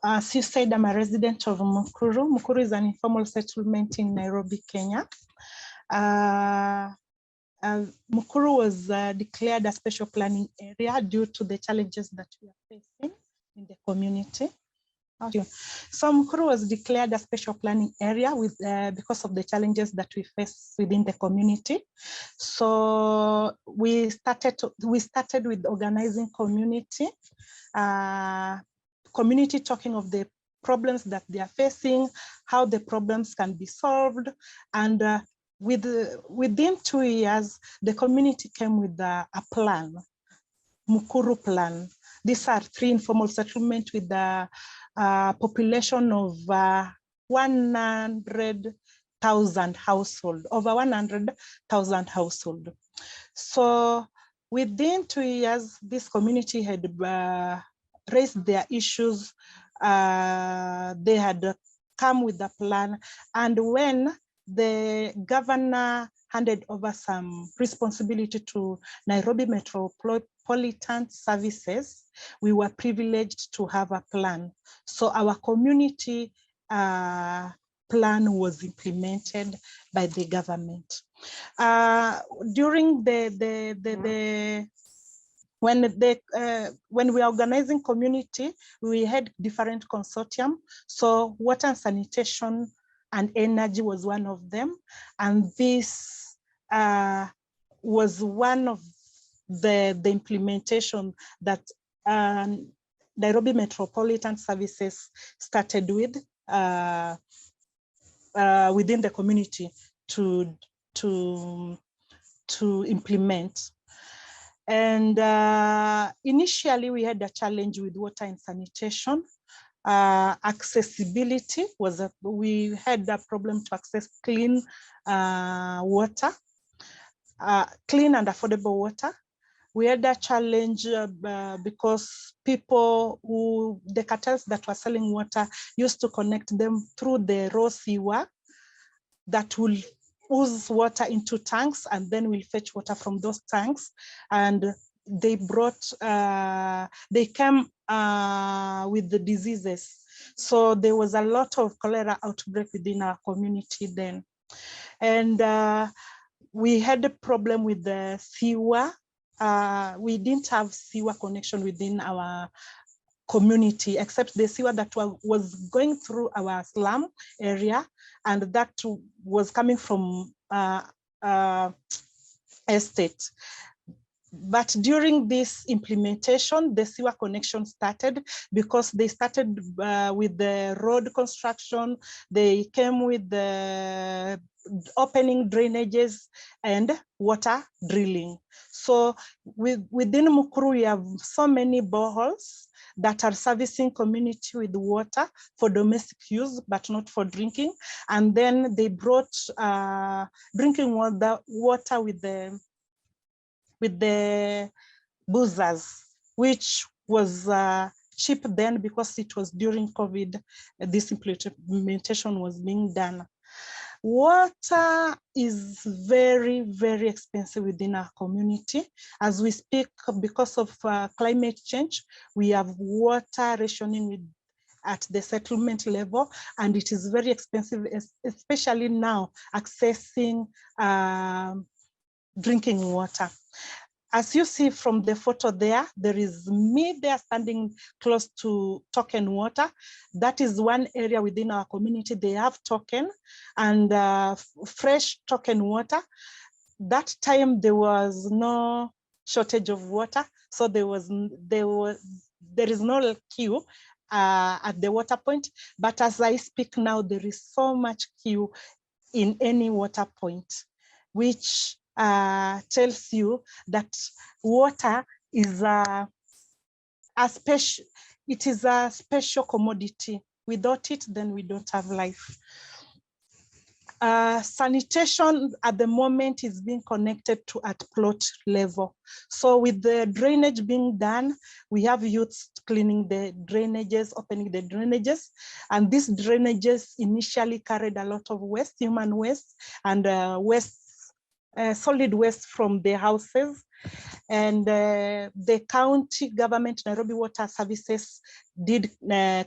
As you said, I'm a resident of Mukuru. Mukuru is an informal settlement in Nairobi, Kenya. Mukuru was declared a special planning area due to the challenges that we are facing in the community. So Mukuru was declared a special planning area because of the challenges that we face within the community. So we started with organizing community talking of the problems that they are facing, how the problems can be solved, and within 2 years, the community came with a plan, Mukuru plan. These are 3 informal settlements with a population of 100,000 households, over 100,000 households. So within 2 years, this community had raised their issues. They had come with a plan, and when the governor handed over some responsibility to Nairobi Metropolitan Services, we were privileged to have a plan. So our community plan was implemented by the government. During when we are organizing community, we had different consortium. So water and sanitation and energy was one of them. And this was one of the implementation that Nairobi Metropolitan Services started with within the community to implement. And initially we had a challenge with water and sanitation. Accessibility was we had a problem to access clean water, clean and affordable water. We had a challenge because the cartels that were selling water used to connect them through the raw sewer that will ooze water into tanks, and then we'll fetch water from those tanks. And they came with the diseases. So there was a lot of cholera outbreak within our community then. And we had a problem with the sewer. We didn't have sewer connection within our community, except the sewer that was going through our slum area, and that was coming from estate. But during this implementation, the sewer connection started because they started with the road construction. They came with the opening drainages and water drilling. So within Mukuru, we have so many boreholes that are servicing community with water for domestic use, but not for drinking. And then they brought drinking water with the boozers, which was cheap then because it was during COVID, this implementation was being done. Water is very, very expensive within our community. As we speak, because of climate change, we have water rationing at the settlement level, and it is very expensive, especially now accessing drinking water. As you see from the photo there, there is me there standing close to token water. That is one area within our community. They have token and fresh token water. That time there was no shortage of water, so there is no queue at the water point. But as I speak now, there is so much queue in any water point, which tells you that water is a special commodity. Without it, then we don't have life. Sanitation at the moment is being connected to at plot level. So with the drainage being done, we have youths cleaning the drainages, opening the drainages. And these drainages initially carried a lot of waste, human waste, and solid waste from the houses. And the county government, Nairobi Water Services, did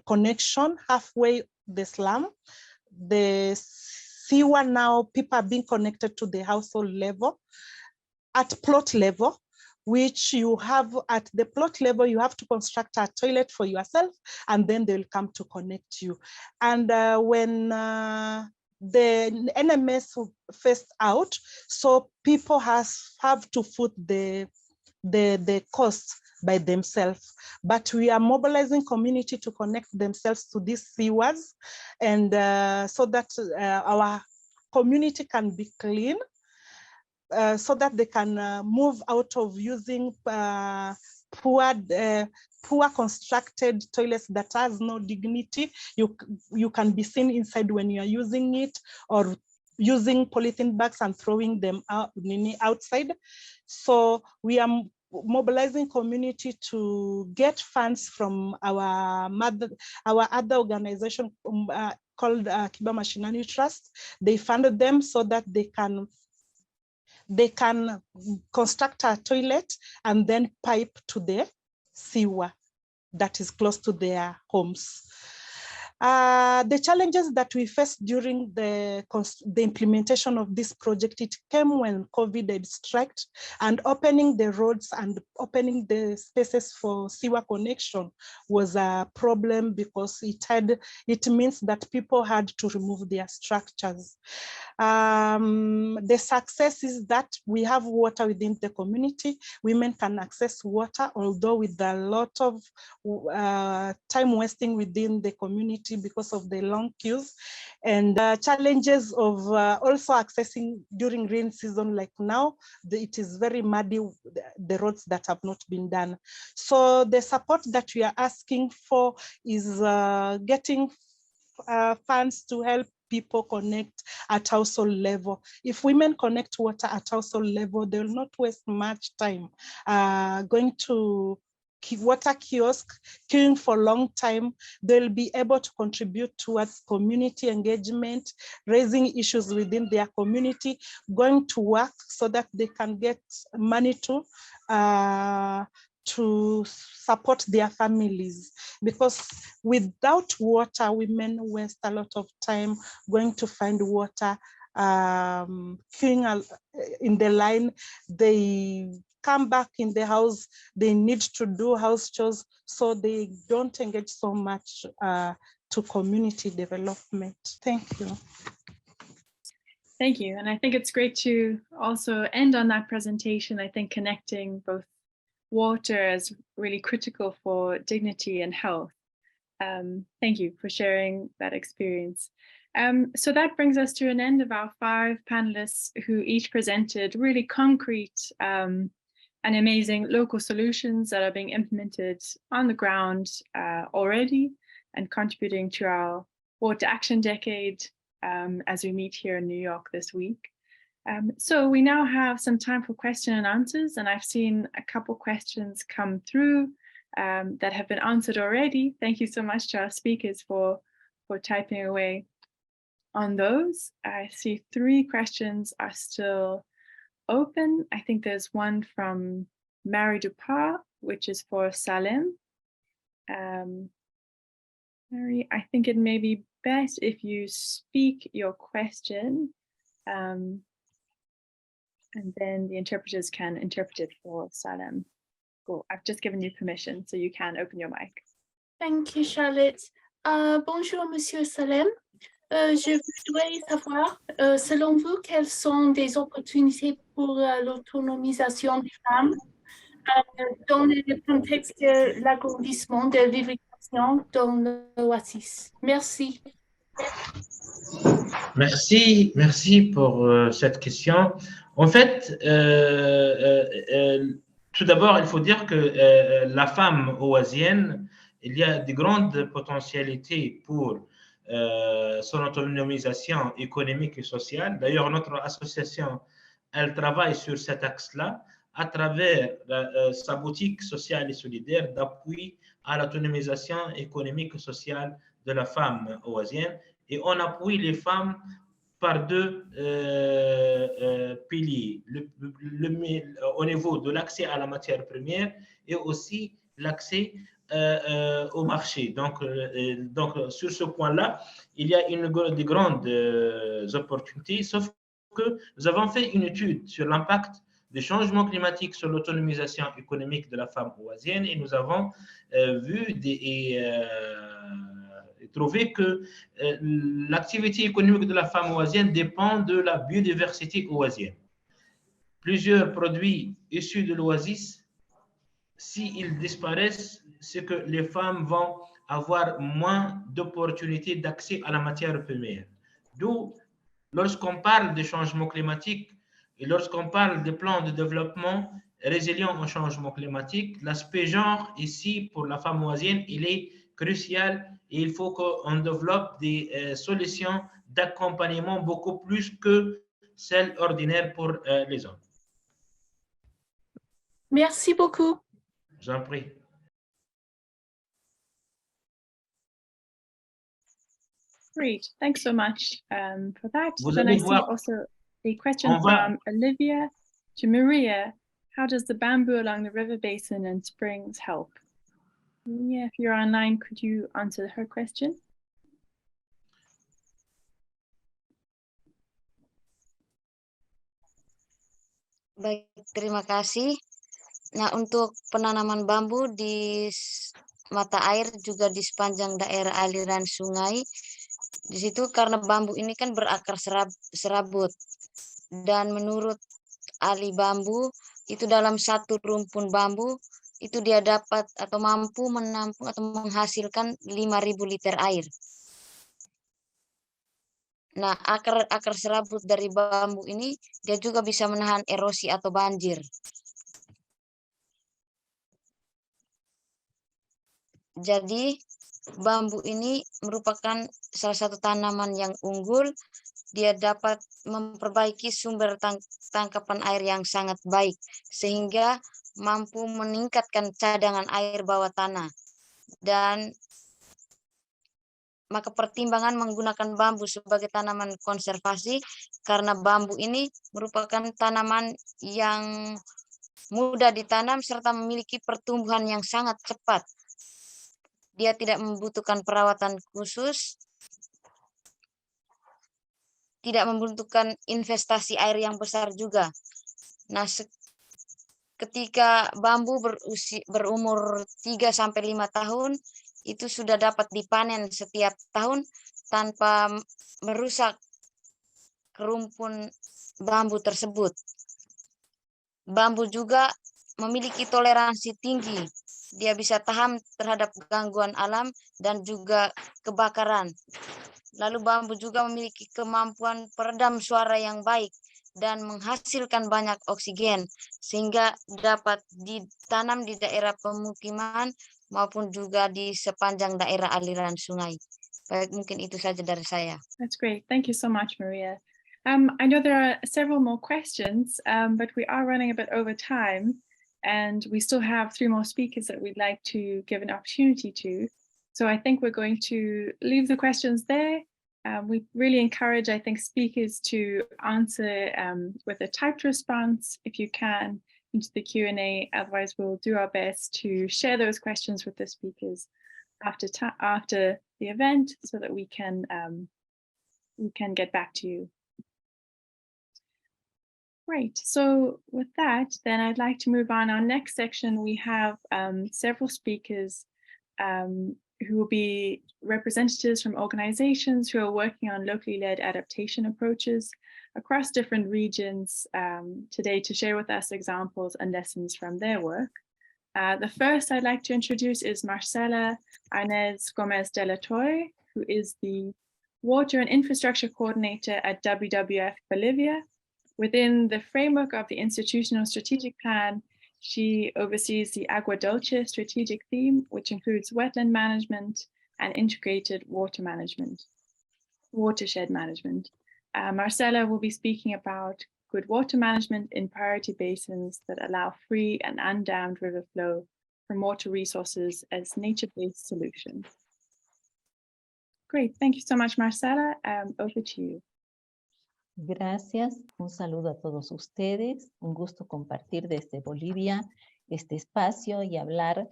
connection halfway the slum. The sewer now, people are being connected to the household level, at plot level, which you have at the plot level, you have to construct a toilet for yourself, and then they'll come to connect you. And when the NMS phased out, so people have to foot the cost by themselves. But we are mobilizing community to connect themselves to these sewers, and so that our community can be clean, so that they can move out of using poor constructed toilets that has no dignity. You can be seen inside when you are using it, or using polythene bags and throwing them out outside. So we are mobilizing community to get funds from our other organization called Kiba Mashinani Trust. They funded them so that they can construct a toilet and then pipe to the sewer that is close to their homes. The challenges that we faced during the implementation of this project, it came when COVID had struck, and opening the roads and opening the spaces for sewer connection was a problem, because it means that people had to remove their structures. The success is that we have water within the community. Women can access water, although with a lot of time wasting within the community because of the long queues, and challenges of also accessing during rain season. Like now, it is very muddy, the roads that have not been done. So the support that we are asking for is getting funds to help people connect at household level. If women connect water at household level, they will not waste much time going to water kiosk, queuing for a long time. They'll be able to contribute towards community engagement, raising issues within their community, going to work so that they can get money to support their families. Because without water, women waste a lot of time going to find water, queuing in the line. They come back in the house, they need to do house chores, so they don't engage so much to community development. Thank you. Thank you. And I think it's great to also end on that presentation. I think connecting both water as really critical for dignity and health. Thank you for sharing that experience. So that brings us to an end of our 5 panelists who each presented really concrete and amazing local solutions that are being implemented on the ground already, and contributing to our Water Action Decade as we meet here in New York this week. So we now have some time for question and answers, and I've seen a couple questions come through. that have been answered already. Thank you so much to our speakers for typing away on those. I see 3 questions are still open. I think there's one from Mary Dupart, which is for Salem. Mary, I think it may be best if you speak your question, and then the interpreters can interpret it for Salem. Cool. I've just given you permission, so you can open your mic. Thank you, Charlotte. Bonjour, Monsieur Salem. Je voudrais savoir, selon vous, quelles sont des opportunités pour l'autonomisation des femmes dans le contexte de l'agrandissement de l'immigration dans l'Oasis? Merci. Merci pour cette question. En fait, tout d'abord, il faut dire que la femme oasienne, il y a de grandes potentialités pour son autonomisation économique et sociale. D'ailleurs, notre association, elle travaille sur cet axe-là à travers sa boutique sociale et solidaire d'appui à l'autonomisation économique et sociale de la femme oasienne. Et on appuie les femmes par 2 piliers, au niveau de l'accès à la matière première et aussi l'accès au marché. Donc, sur ce point-là, il y a de grandes opportunités, sauf que nous avons fait une étude sur l'impact des changements climatiques sur l'autonomisation économique de la femme oasienne et nous avons vu trouvé que l'activité économique de la femme oasienne dépend de la biodiversité oasienne. Plusieurs produits issus de l'oasis, s'ils disparaissent, c'est que les femmes vont avoir moins d'opportunités d'accès à la matière première. D'où, lorsqu'on parle des changements climatiques et lorsqu'on parle des plans de développement résilients au changement climatique, l'aspect genre ici pour la femme oasienne, il est crucial et il faut qu'on développe des solutions d'accompagnement beaucoup plus que celles ordinaires pour les hommes. Merci beaucoup. J'en prie. Great, thanks so much for that. Vous Then allez I see voir, also a question from Olivia to Maria. How does the bamboo along the river basin and springs help? Yeah, if you're online, could you answer her question? Baik, terima kasih. Nah, untuk penanaman bambu di mata air juga di sepanjang daerah aliran sungai, di situ karena bambu ini kan berakar serabut. Dan menurut ahli bambu, itu dalam satu rumpun bambu, itu dia dapat atau mampu menampung atau menghasilkan 5.000 liter air. Nah, akar serabut dari bambu ini dia juga bisa menahan erosi atau banjir. Jadi, bambu ini merupakan salah satu tanaman yang unggul. Dia dapat memperbaiki sumber tangkapan air yang sangat baik, sehingga mampu meningkatkan cadangan air bawah tanah. Dan maka pertimbangan menggunakan bambu sebagai tanaman konservasi karena bambu ini merupakan tanaman yang mudah ditanam serta memiliki pertumbuhan yang sangat cepat. Dia tidak membutuhkan perawatan khusus, tidak membutuhkan investasi air yang besar juga. Nah, ketika bambu berumur 3-5 tahun, itu sudah dapat dipanen setiap tahun tanpa merusak kerumpun bambu tersebut. Bambu juga memiliki toleransi tinggi. Dia bisa tahan terhadap gangguan alam dan juga kebakaran. Lalu bambu juga memiliki kemampuan peredam suara yang baik dan menghasilkan banyak oksigen, sehingga dapat ditanam di daerah pemukiman maupun juga di sepanjang daerah aliran sungai. Baik, mungkin itu saja dari saya. That's great. Thank you so much, Maria. I know there are several more questions, but we are running a bit over time. and we still have 3 more speakers that we'd like to give an opportunity to. So I think we're going to leave the questions there. We really encourage, I think, speakers to answer with a typed response, if you can, into the Q&A. Otherwise, we'll do our best to share those questions with the speakers after the event, so that we can get back to you. Great. So with that, then I'd like to move on. Our next section, we have several speakers who will be representatives from organizations who are working on locally led adaptation approaches across different regions today, to share with us examples and lessons from their work. The first I'd like to introduce is Marcela Inés Gomez de la Torre, who is the Water and Infrastructure Coordinator at WWF Bolivia. Within the framework of the institutional strategic plan, she oversees the Agua Dulce strategic theme, which includes wetland management and integrated watershed management. Marcela will be speaking about good water management in priority basins that allow free and undammed river flow from water resources as nature-based solutions. Great, thank you so much, Marcela. Over to you. Gracias, un saludo a todos ustedes, un gusto compartir desde Bolivia este espacio y hablar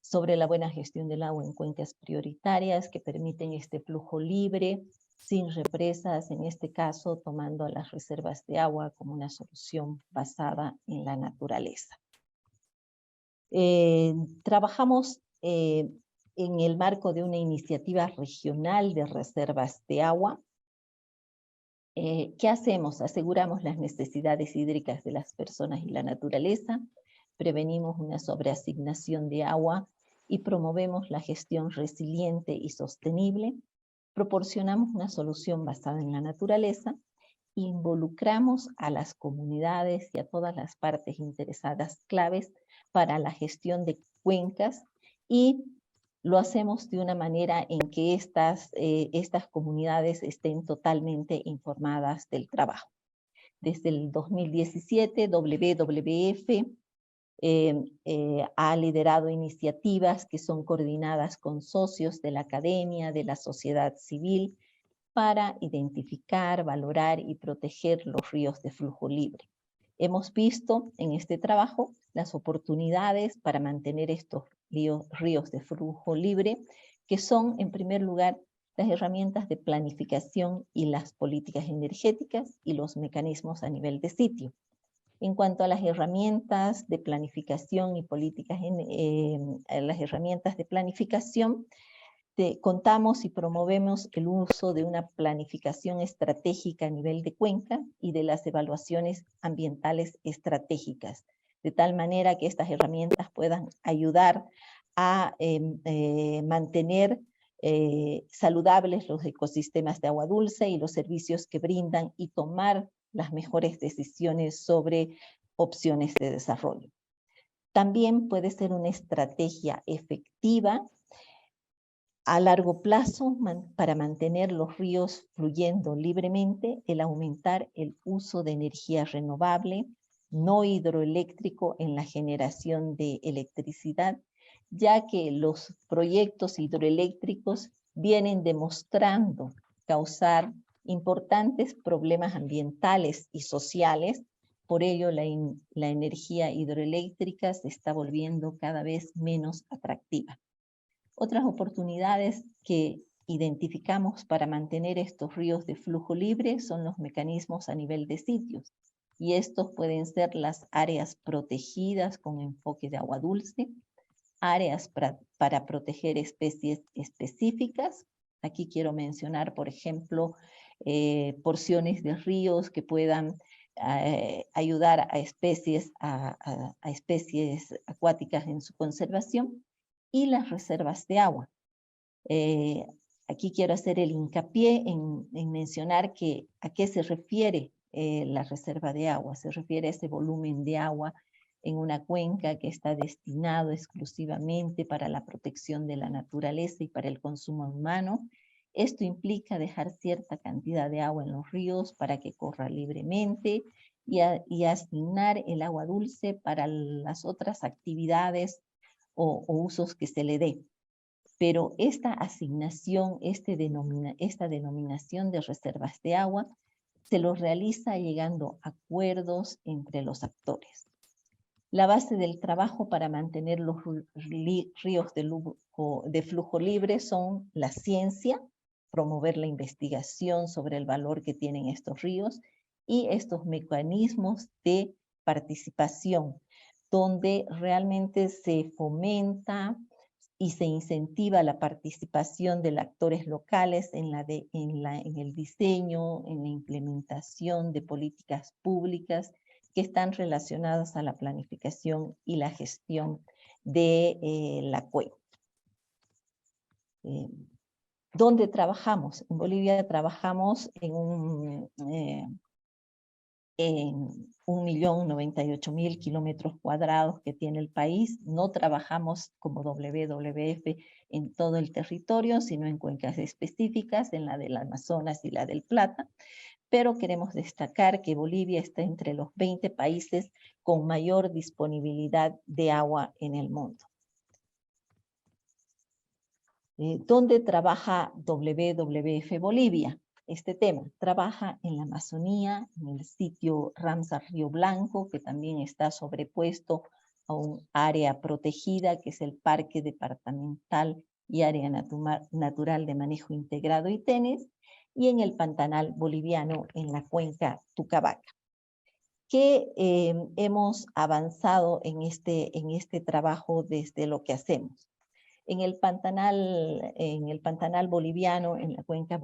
sobre la buena gestión del agua en cuencas prioritarias que permiten este flujo libre, sin represas, en este caso tomando a las reservas de agua como una solución basada en la naturaleza. Trabajamos en el marco de una iniciativa regional de reservas de agua. ¿Qué hacemos? Aseguramos las necesidades hídricas de las personas y la naturaleza, prevenimos una sobreasignación de agua y promovemos la gestión resiliente y sostenible, proporcionamos una solución basada en la naturaleza, involucramos a las comunidades y a todas las partes interesadas claves para la gestión de cuencas y lo hacemos de una manera en que estas comunidades estén totalmente informadas del trabajo. Desde el 2017, WWF ha liderado iniciativas que son coordinadas con socios de la academia, de la sociedad civil, para identificar, valorar y proteger los ríos de flujo libre. Hemos visto en este trabajo las oportunidades para mantener estos ríos de flujo libre, que son, en primer lugar, las herramientas de planificación y las políticas energéticas y los mecanismos a nivel de sitio. En cuanto a las herramientas de planificación y políticas, contamos y promovemos el uso de una planificación estratégica a nivel de cuenca y de las evaluaciones ambientales estratégicas, de tal manera que estas herramientas puedan ayudar a mantener saludables los ecosistemas de agua dulce y los servicios que brindan y tomar las mejores decisiones sobre opciones de desarrollo. También puede ser una estrategia efectiva a largo plazo para mantener los ríos fluyendo libremente, el aumentar el uso de energía renovable, no hidroeléctrico en la generación de electricidad, ya que los proyectos hidroeléctricos vienen demostrando causar importantes problemas ambientales y sociales. Por ello, la energía hidroeléctrica se está volviendo cada vez menos atractiva. Otras oportunidades que identificamos para mantener estos ríos de flujo libre son los mecanismos a nivel de sitios. Y estos pueden ser las áreas protegidas con enfoque de agua dulce, áreas para proteger especies específicas. Aquí quiero mencionar, por ejemplo, porciones de ríos que puedan ayudar a especies acuáticas en su conservación, y las reservas de agua. Aquí quiero hacer el hincapié en mencionar a qué se refiere la reserva de agua. Se refiere a ese volumen de agua en una cuenca que está destinado exclusivamente para la protección de la naturaleza y para el consumo humano. Esto implica dejar cierta cantidad de agua en los ríos para que corra libremente y asignar el agua dulce para las otras actividades o usos que se le dé. Pero esta asignación, esta denominación de reservas de agua, se lo realiza llegando a acuerdos entre los actores. La base del trabajo para mantener los ríos de flujo libre son la ciencia, promover la investigación sobre el valor que tienen estos ríos y estos mecanismos de participación, donde realmente se fomenta y se incentiva la participación de los actores locales en el diseño, en la implementación de políticas públicas que están relacionadas a la planificación y la gestión de la cuenca. ¿Dónde trabajamos? En Bolivia trabajamos en 1.098.000 kilómetros cuadrados que tiene el país. No trabajamos como WWF en todo el territorio, sino en cuencas específicas, en la del Amazonas y la del Plata. Pero queremos destacar que Bolivia está entre los 20 países con mayor disponibilidad de agua en el mundo. ¿Dónde trabaja WWF Bolivia? Este tema trabaja en la Amazonía, en el sitio Ramsar Río Blanco, que también está sobrepuesto a un área protegida, que es el Parque Departamental y Área Natural de Manejo Integrado Itenes, y en el Pantanal boliviano, en la cuenca Tucabaca. ¿Qué hemos avanzado en este trabajo desde lo que hacemos? En el Pantanal boliviano, en la cuenca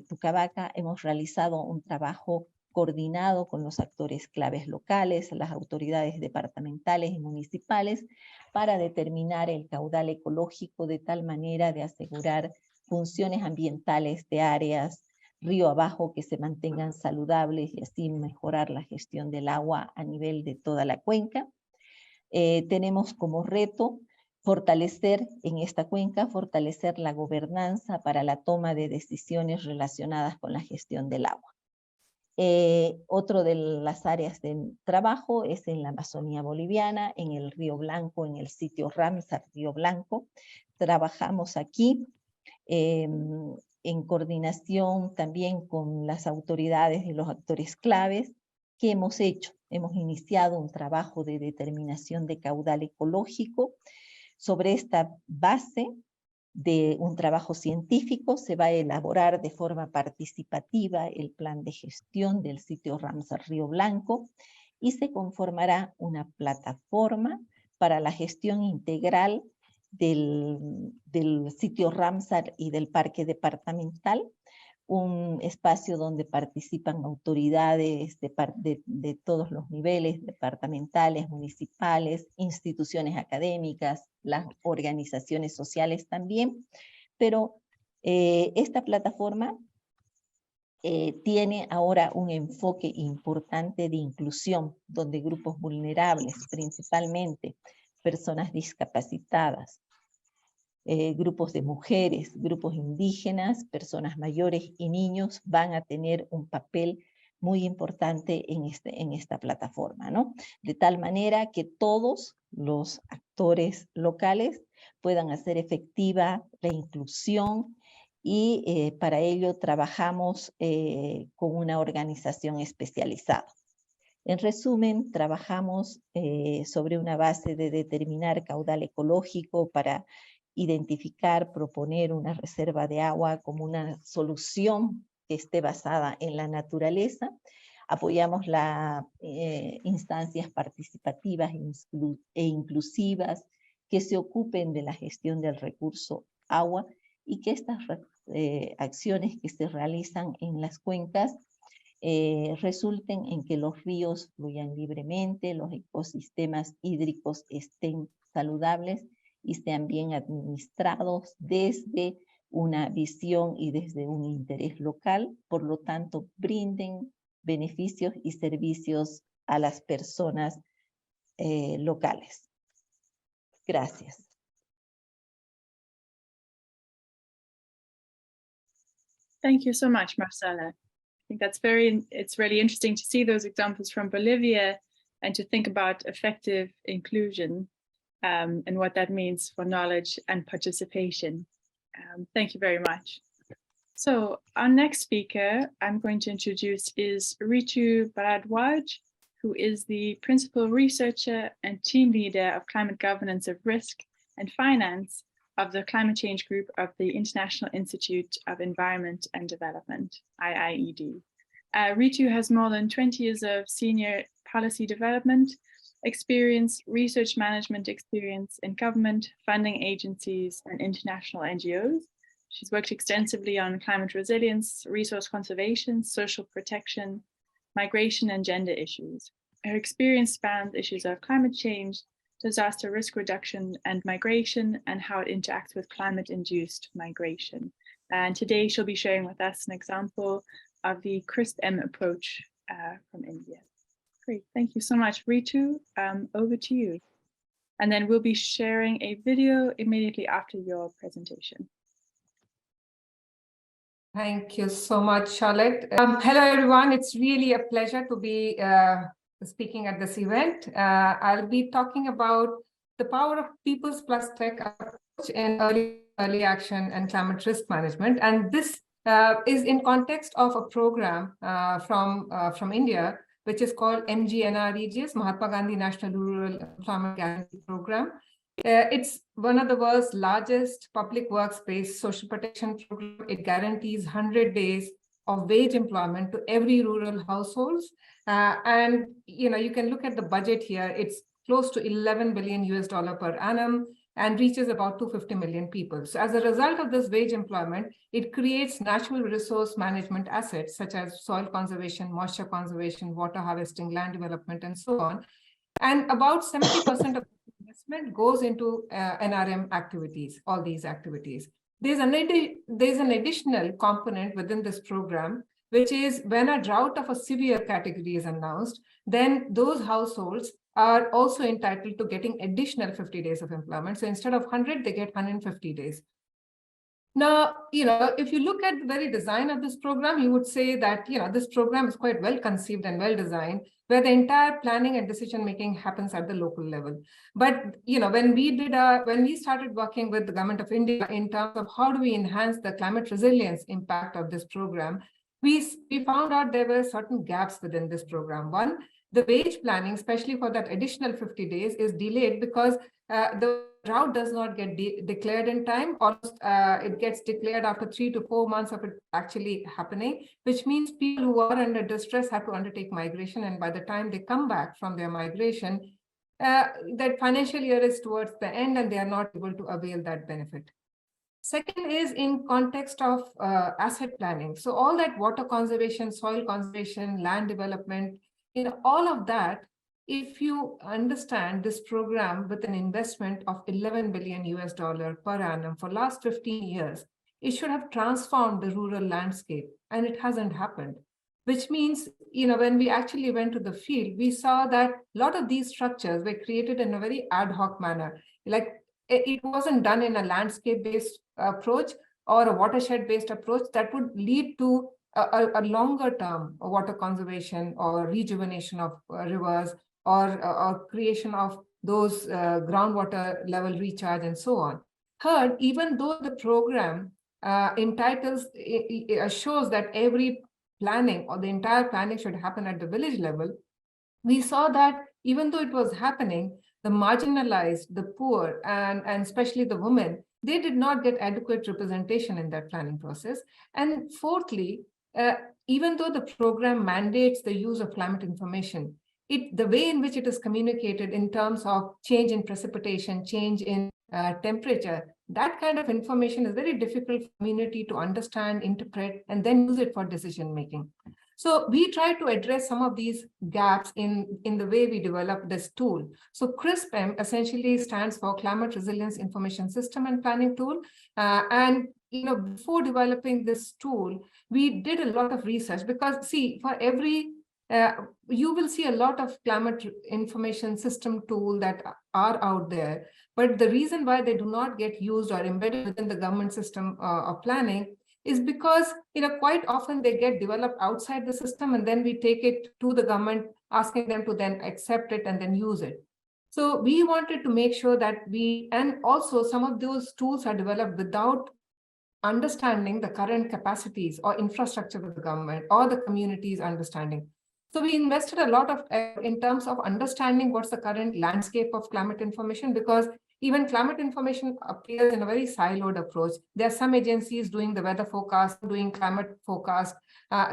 Tucabaca, hemos realizado un trabajo coordinado con los actores claves locales, las autoridades departamentales y municipales, para determinar el caudal ecológico de tal manera de asegurar funciones ambientales de áreas río abajo que se mantengan saludables y así mejorar la gestión del agua a nivel de toda la cuenca. Tenemos como reto fortalecer en esta cuenca, fortalecer la gobernanza para la toma de decisiones relacionadas con la gestión del agua. Otro de las áreas de trabajo es en la Amazonía boliviana, en el Río Blanco, en el sitio Ramsar Río Blanco. Trabajamos aquí en coordinación también con las autoridades y los actores claves. ¿Qué hemos hecho? Hemos iniciado un trabajo de determinación de caudal ecológico. Sobre esta base de un trabajo científico se va a elaborar de forma participativa el plan de gestión del sitio Ramsar Río Blanco y se conformará una plataforma para la gestión integral del sitio Ramsar y del parque departamental, un espacio donde participan autoridades de todos los niveles, departamentales, municipales, instituciones académicas, las organizaciones sociales también, pero esta plataforma tiene ahora un enfoque importante de inclusión, donde grupos vulnerables, principalmente personas discapacitadas, grupos de mujeres, grupos indígenas, personas mayores y niños van a tener un papel muy importante en esta plataforma, ¿no? De tal manera que todos los actores locales puedan hacer efectiva la inclusión y para ello trabajamos con una organización especializada. En resumen, trabajamos sobre una base de determinar caudal ecológico para identificar, proponer una reserva de agua como una solución que esté basada en la naturaleza. Apoyamos las instancias participativas e inclusivas que se ocupen de la gestión del recurso agua y que estas acciones que se realizan en las cuencas resulten en que los ríos fluyan libremente, los ecosistemas hídricos estén saludables y sean bien administrados desde una visión y desde un interés local, por lo tanto brinden beneficios y servicios a las personas locales. Gracias. Thank you so much, Marcela. think it's really interesting to see those examples from Bolivia and to think about effective inclusion and what that means for knowledge and participation. Thank you very much. So our next speaker I'm going to introduce is Ritu Bharadwaj, who is the principal researcher and team leader of climate governance of risk and finance of the climate change group of the International Institute of Environment and Development, IIED. Ritu has more than 20 years of senior policy development experience, research management experience in government, funding agencies, and international NGOs. She's worked extensively on climate resilience, resource conservation, social protection, migration, and gender issues. Her experience spans issues of climate change, disaster risk reduction, and migration, and how it interacts with climate-induced migration. And today she'll be sharing with us an example of the CRISP-M approach from India. Great, thank you so much. Ritu, over to you. And then we'll be sharing a video immediately after your presentation. Thank you so much, Charlotte. Hello, everyone. It's really a pleasure to be speaking at this event. I'll be talking about the power of peoples plus tech approach in early action and climate risk management. And this is in context of a program from India, which is called MGNREGS, Mahatma Gandhi National Rural Employment Guarantee Program. It's one of the world's largest public works-based social protection program. It guarantees 100 days of wage employment to every rural households. And you can look at the budget here. It's close to $11 billion per annum and reaches about 250 million people. So as a result of this wage employment, it creates natural resource management assets such as soil conservation, moisture conservation, water harvesting, land development, and so on. And about 70% of investment goes into NRM activities, all these activities. There's an additional component within this program, which is when a drought of a severe category is announced, then those households are also entitled to getting additional 50 days of employment. So instead of 100, they get 150 days. Now, if you look at the very design of this program, you would say that, this program is quite well conceived and well designed, where the entire planning and decision making happens at the local level. But, when we started working with the government of India in terms of how do we enhance the climate resilience impact of this program, we found out there were certain gaps within this program. One, the wage planning, especially for that additional 50 days, is delayed because the drought does not get declared in time, or it gets declared after 3 to 4 months of it actually happening, which means people who are under distress have to undertake migration. And by the time they come back from their migration, that financial year is towards the end and they are not able to avail that benefit. Second is in context of asset planning. So all that water conservation, soil conservation, land development, all of that, if you understand this program with an investment of $11 billion per annum for last 15 years, it should have transformed the rural landscape, and it hasn't happened. Which means, when we actually went to the field, we saw that a lot of these structures were created in a very ad hoc manner. Like it wasn't done in a landscape-based approach or a watershed-based approach that would lead to a longer term water conservation or rejuvenation of rivers or creation of those groundwater level recharge and so on. Third, even though the program shows that every planning or the entire planning should happen at the village level, we saw that even though it was happening, the marginalized, the poor, and especially the women, they did not get adequate representation in that planning process. And fourthly, even though the program mandates the use of climate information, the way in which it is communicated in terms of change in precipitation, change in temperature, that kind of information is very difficult for the community to understand, interpret, and then use it for decision making. So we try to address some of these gaps in the way we develop this tool. So CRISP-M essentially stands for Climate Resilience Information System and Planning Tool. And before developing this tool, we did a lot of research because, see, for every you will see a lot of climate information system tool that are out there. But the reason why they do not get used or embedded within the government system of planning is because, quite often they get developed outside the system, and then we take it to the government, asking them to then accept it and then use it. So we wanted to make sure that and also some of those tools are developed without understanding the current capacities or infrastructure of the government or the community's understanding. So we invested a lot of effort in terms of understanding what's the current landscape of climate information, because even climate information appears in a very siloed approach. There are some agencies doing the weather forecast, doing climate forecast,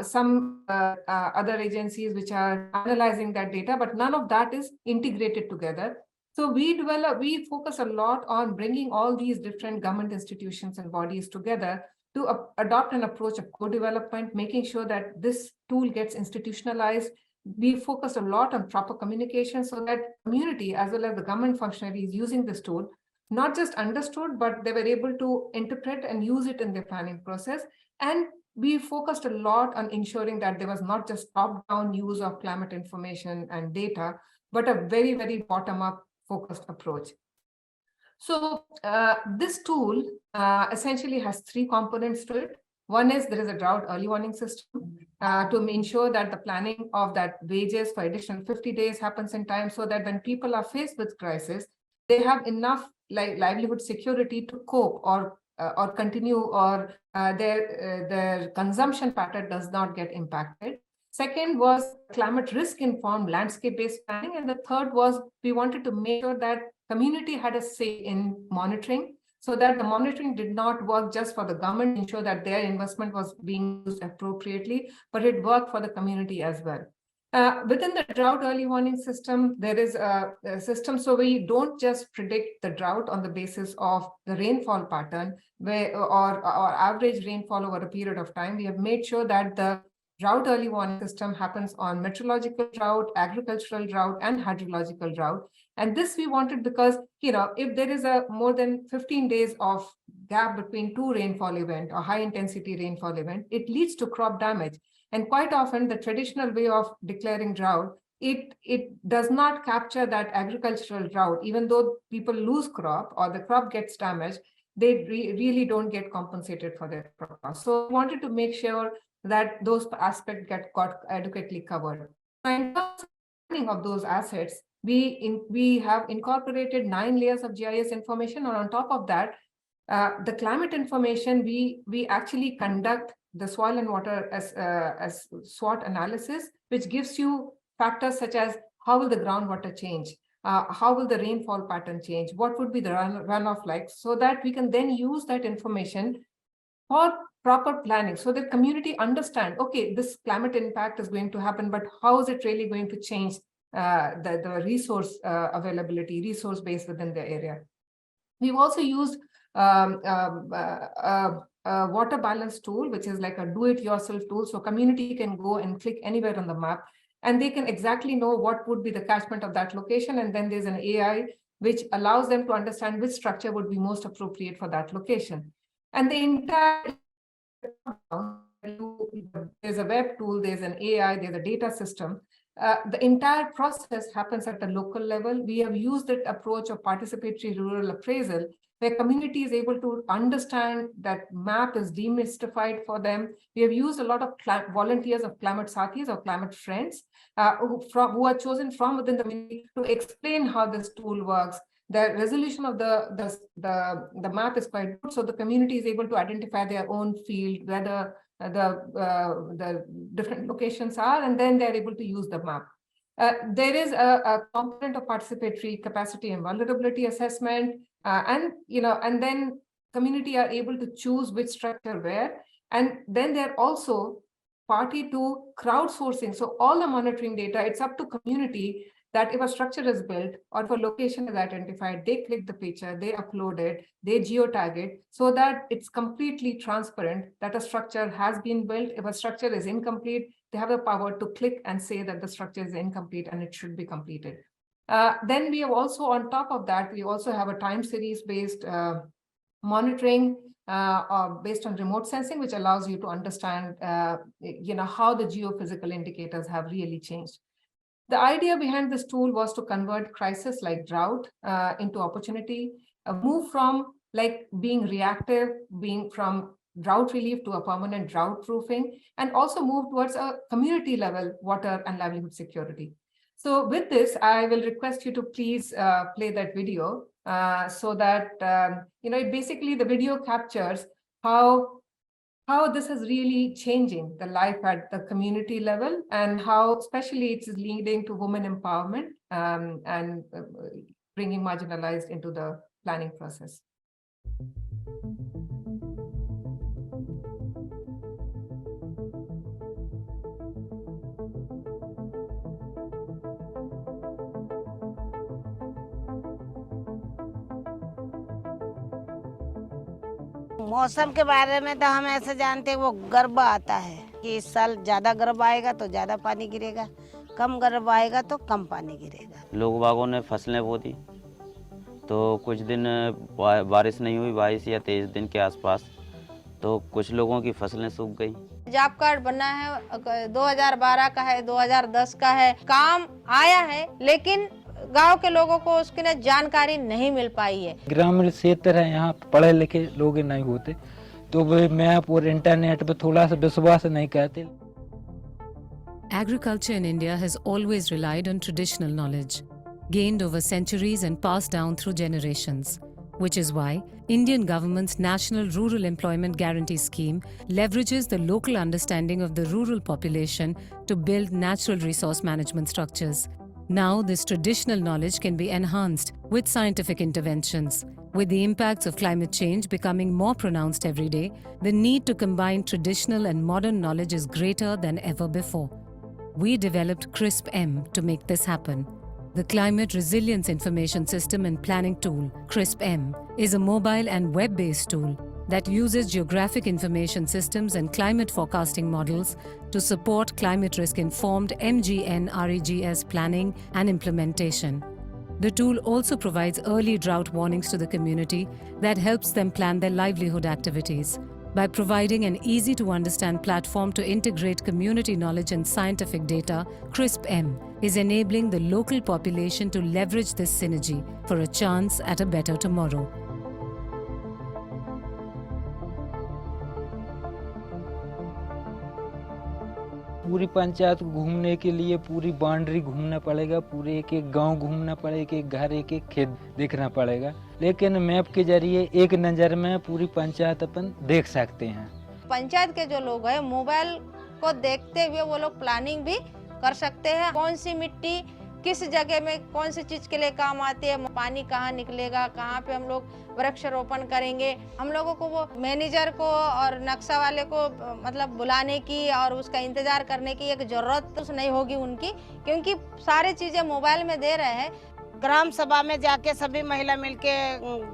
some other agencies which are analyzing that data, but none of that is integrated together. So we focus a lot on bringing all these different government institutions and bodies together to adopt an approach of co-development, making sure that this tool gets institutionalized. We focus a lot on proper communication so that community as well as the government functionaries using this tool not just understood, but they were able to interpret and use it in their planning process. And we focused a lot on ensuring that there was not just top-down use of climate information and data, but a very, very bottom-up focused approach. So this tool essentially has three components to it. One is there is a drought early warning system to ensure that the planning of that wages for additional 50 days happens in time, so that when people are faced with crisis, they have enough livelihood security to cope or continue, or their consumption pattern does not get impacted. Second was climate risk informed landscape-based planning. And the third was we wanted to make sure that community had a say in monitoring, so that the monitoring did not work just for the government to ensure that their investment was being used appropriately, but it worked for the community as well. Within the drought early warning system, there is a system, so we don't just predict the drought on the basis of the rainfall pattern or average rainfall over a period of time. We have made sure that the drought early warning system happens on meteorological drought, agricultural drought, and hydrological drought. And this we wanted because, if there is a more than 15 days of gap between two rainfall event or high intensity rainfall event, it leads to crop damage. And quite often the traditional way of declaring drought, it does not capture that agricultural drought. Even though people lose crop or the crop gets damaged, they really don't get compensated for their crop loss. So we wanted to make sure that those aspects got adequately covered. In terms of those assets, we have incorporated 9 layers of GIS information, and on top of that, the climate information, we actually conduct the soil and water as SWOT analysis, which gives you factors such as how will the groundwater change, how will the rainfall pattern change, what would be the runoff like, so that we can then use that information for proper planning, so that community understand, okay, this climate impact is going to happen, but how is it really going to change the resource availability, resource base within the area. We've also used a water balance tool, which is like a do-it-yourself tool, so community can go and click anywhere on the map, and they can exactly know what would be the catchment of that location, and then there's an AI which allows them to understand which structure would be most appropriate for that location. And the entire, there's a web tool, there's an AI, there's a data system. The entire process happens at the local level. We have used that approach of participatory rural appraisal, where community is able to understand that map is demystified for them. We have used a lot of volunteers of climate sathis or climate friends who are chosen from within the community to explain how this tool works. The resolution of the map is quite good, so the community is able to identify their own field, whether the different locations are, and then they're able to use the map. There is a component of participatory capacity and vulnerability assessment, and then community are able to choose which structure where, and then they're also party to crowdsourcing. So all the monitoring data, it's up to community that if a structure is built or if a location is identified, they click the picture, they upload it, they geotag it, so that it's completely transparent that a structure has been built. If a structure is incomplete, they have the power to click and say that the structure is incomplete and it should be completed. Then we have also, on top of that, we also have a time series based monitoring based on remote sensing, which allows you to understand how the geophysical indicators have really changed. The idea behind this tool was to convert crisis like drought into opportunity, move from being reactive, being from drought relief to a permanent drought proofing, and also move towards a community level water and livelihood security. So with this, I will request you to please play that video so that, basically the video captures how this is really changing the life at the community level, and how especially it's leading to women empowerment and bringing marginalized into the planning process. मौसम के बारे में तो हम ऐसे जानते हैं वो गर्भ आता है कि इस साल ज़्यादा गर्भ आएगा तो ज़्यादा पानी गिरेगा, कम गर्भ आएगा तो कम पानी गिरेगा। लोग बागों ने फसलें बो दी तो कुछ दिन बारिश नहीं हुई, 22 या 23 दिन के आसपास, तो कुछ लोगों की फसलें सूख गई। जॉब कार्ड बना है 2012 का है, 2010 का है, काम आया है लेकिन गांव के लोगों को उसकी ना जानकारी नहीं मिल पाई है। ग्रामीण क्षेत्र है, यहाँ पढ़े लिखे लोग नहीं होते तो वे मैप और इंटरनेट पे थोड़ा सा विश्वास नहीं करते। Agriculture in India has always relied on traditional knowledge, gained over centuries and passed down through generations, which is why Indian government's National Rural Employment Guarantee Scheme leverages the local understanding of the rural population to build natural resource management structures. Now, this traditional knowledge can be enhanced with scientific interventions. With the impacts of climate change becoming more pronounced every day, the need to combine traditional and modern knowledge is greater than ever before. We developed CRISP-M to make this happen. The Climate Resilience Information System and Planning Tool, CRISP-M, is a mobile and web-based tool that uses geographic information systems and climate forecasting models to support climate risk-informed MGN-REGS planning and implementation. The tool also provides early drought warnings to the community that helps them plan their livelihood activities. By providing an easy-to-understand platform to integrate community knowledge and scientific data, CRISP-M is enabling the local population to leverage this synergy for a chance at a better tomorrow. पूरी पंचायत को घूमने के लिए पूरी boundary घूमना पड़ेगा, पूरे एक एक गांव घूमना पड़ेगा, एक एक घर एक एक खेत देखना पड़ेगा, लेकिन मैप के जरिए एक नज़र में पूरी पंचायत अपन देख सकते हैं। पंचायत के जो लोग हैं मोबाइल को देखते हुए वो लोग प्लानिंग भी कर सकते हैं। कौन सी मिट्टी किस जगह में कौन सी चीज के लिए काम आती है, पानी कहाँ निकलेगा, कहाँ पे हम लोग वृक्षारोपण करेंगे। हम लोगों को वो मैनेजर को और नक्शा वाले को मतलब बुलाने की और उसका इंतजार करने की एक जरूरत तो नहीं होगी उनकी, क्योंकि सारी चीजें मोबाइल में दे रहे हैं। ग्राम सभा में जाके सभी महिला मिलके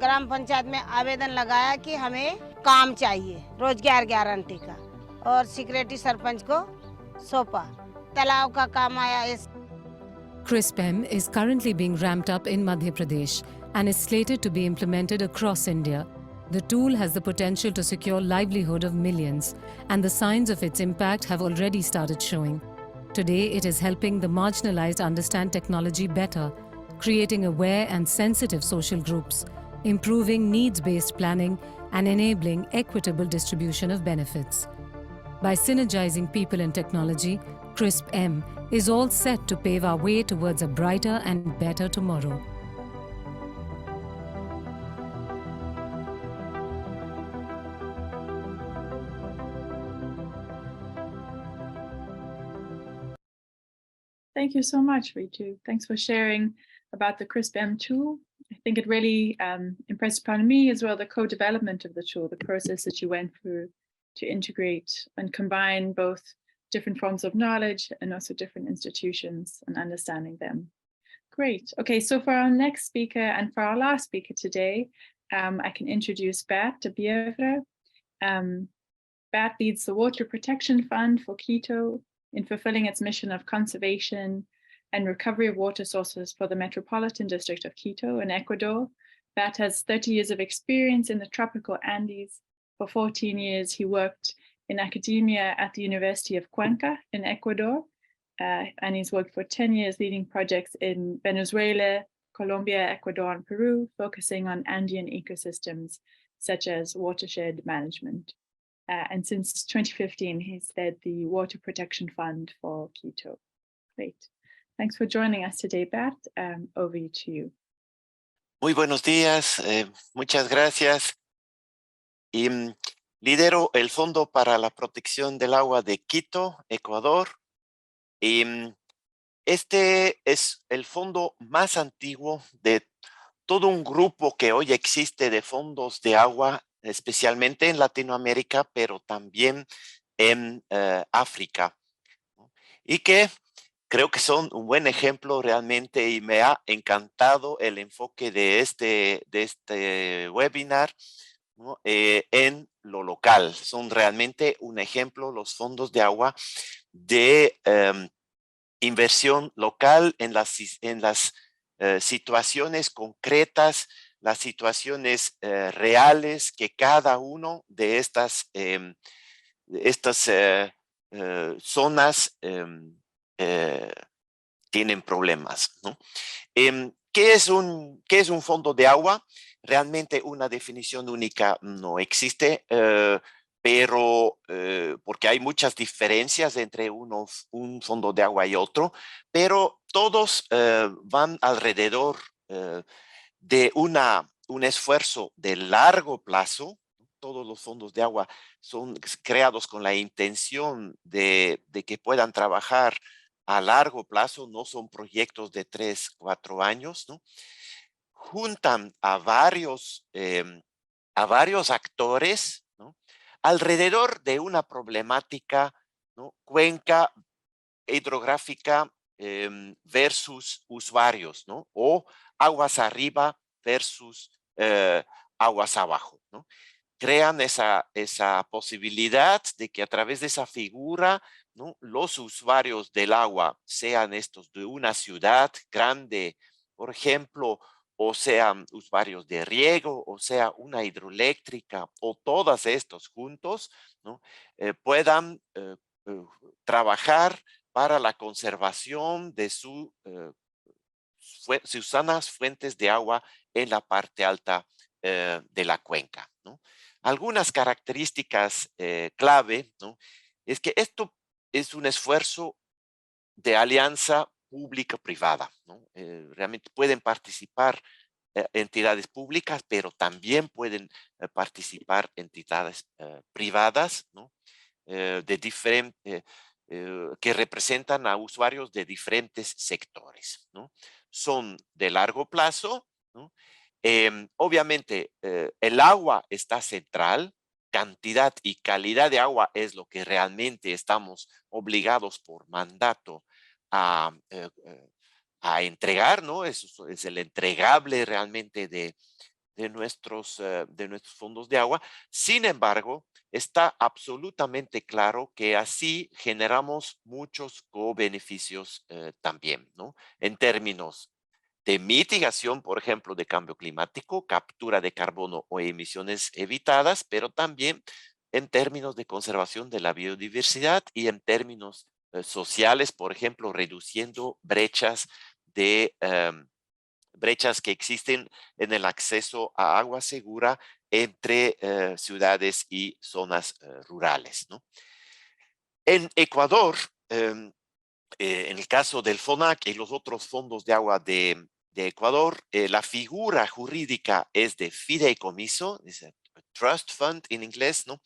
ग्राम पंचायत में आवेदन लगाया कि हमें काम चाहिए रोजगार गारंटी का, और सेक्रेटरी सरपंच को सौंपा। तालाब का काम आया। CRISP-M is currently being ramped up in Madhya Pradesh and is slated to be implemented across India. The tool has the potential to secure livelihood of millions, and the signs of its impact have already started showing. Today, it is helping the marginalized understand technology better, creating aware and sensitive social groups, improving needs-based planning, and enabling equitable distribution of benefits. By synergizing people and technology, CRISP-M is all set to pave our way towards a brighter and better tomorrow. Thank you so much, Ritu. Thanks for sharing about the CRISP-M tool. I think it really impressed upon me as well the co-development of the tool, the process that you went through to integrate and combine both different forms of knowledge and also different institutions and understanding them. Great. Okay, so for our next speaker and for our last speaker today, I can introduce Bert de Bievre. Bert leads the Water Protection Fund for Quito in fulfilling its mission of conservation and recovery of water sources for the Metropolitan District of Quito in Ecuador. Bert has 30 years of experience in the tropical Andes. For 14 years, he worked in academia at the University of Cuenca in Ecuador, and he's worked for 10 years leading projects in Venezuela, Colombia, Ecuador, and Peru, focusing on Andean ecosystems such as watershed management. And since 2015, he's led the Water Protection Fund for Quito. Great. Thanks for joining us today, Bert. Over to you. Muy buenos días, muchas gracias. Y lidero el Fondo para la Protección del Agua de Quito, Ecuador. Y este es el fondo más antiguo de todo un grupo que hoy existe de fondos de agua, especialmente en Latinoamérica, pero también en África, ¿no? Y que creo que son un buen ejemplo realmente, y me ha encantado el enfoque de este webinar, ¿no? En lo local. Son realmente un ejemplo los fondos de agua de inversión local en las situaciones concretas, las situaciones reales que cada uno de estas zonas tienen problemas, ¿no? ¿Qué es un fondo de agua? Realmente una definición única no existe, pero porque hay muchas diferencias entre un fondo de agua y otro, pero todos van alrededor de un esfuerzo de largo plazo. Todos los fondos de agua son creados con la intención de que puedan trabajar a largo plazo, no son proyectos de 3, 4 años, ¿no? Juntan a varios actores, ¿no? Alrededor de una problemática, ¿no? Cuenca hidrográfica versus usuarios, ¿no? O aguas arriba versus aguas abajo, ¿no? Crean esa posibilidad de que a través de esa figura, ¿no? Los usuarios del agua, sean estos de una ciudad grande, por ejemplo, o sean usuarios de riego, o sea una hidroeléctrica, o todos estos juntos, ¿no? Puedan trabajar para la conservación de sus sanas fuentes de agua en la parte alta de la cuenca, ¿no? Algunas características clave, ¿no? Es que esto es un esfuerzo de alianza pública-privada, ¿no? Realmente pueden participar entidades públicas, pero también pueden participar entidades privadas, ¿no? Que representan a usuarios de diferentes sectores, ¿no? Son de largo plazo, ¿no? Obviamente, el agua está central. Cantidad y calidad de agua es lo que realmente estamos obligados por mandato a entregar, ¿no? Eso es el entregable realmente de nuestros fondos de agua. Sin embargo, está absolutamente claro que así generamos muchos co-beneficios también, ¿no? En términos de mitigación, por ejemplo, de cambio climático, captura de carbono o emisiones evitadas, pero también en términos de conservación de la biodiversidad y en términos sociales, por ejemplo, reduciendo brechas que existen en el acceso a agua segura entre ciudades y zonas rurales, ¿no? En Ecuador, en el caso del FONAC y los otros fondos de agua de Ecuador, la figura jurídica es de fideicomiso, es a trust fund en inglés, ¿no?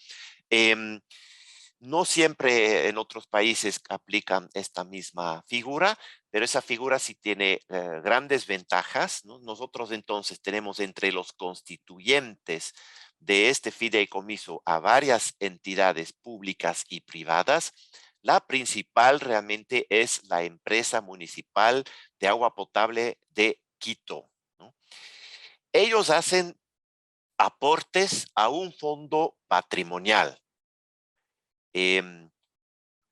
No siempre en otros países aplican esta misma figura, pero esa figura sí tiene grandes ventajas, ¿no? Nosotros entonces tenemos entre los constituyentes de este fideicomiso a varias entidades públicas y privadas. La principal realmente es la empresa municipal de agua potable de Quito, ¿no? Ellos hacen aportes a un fondo patrimonial.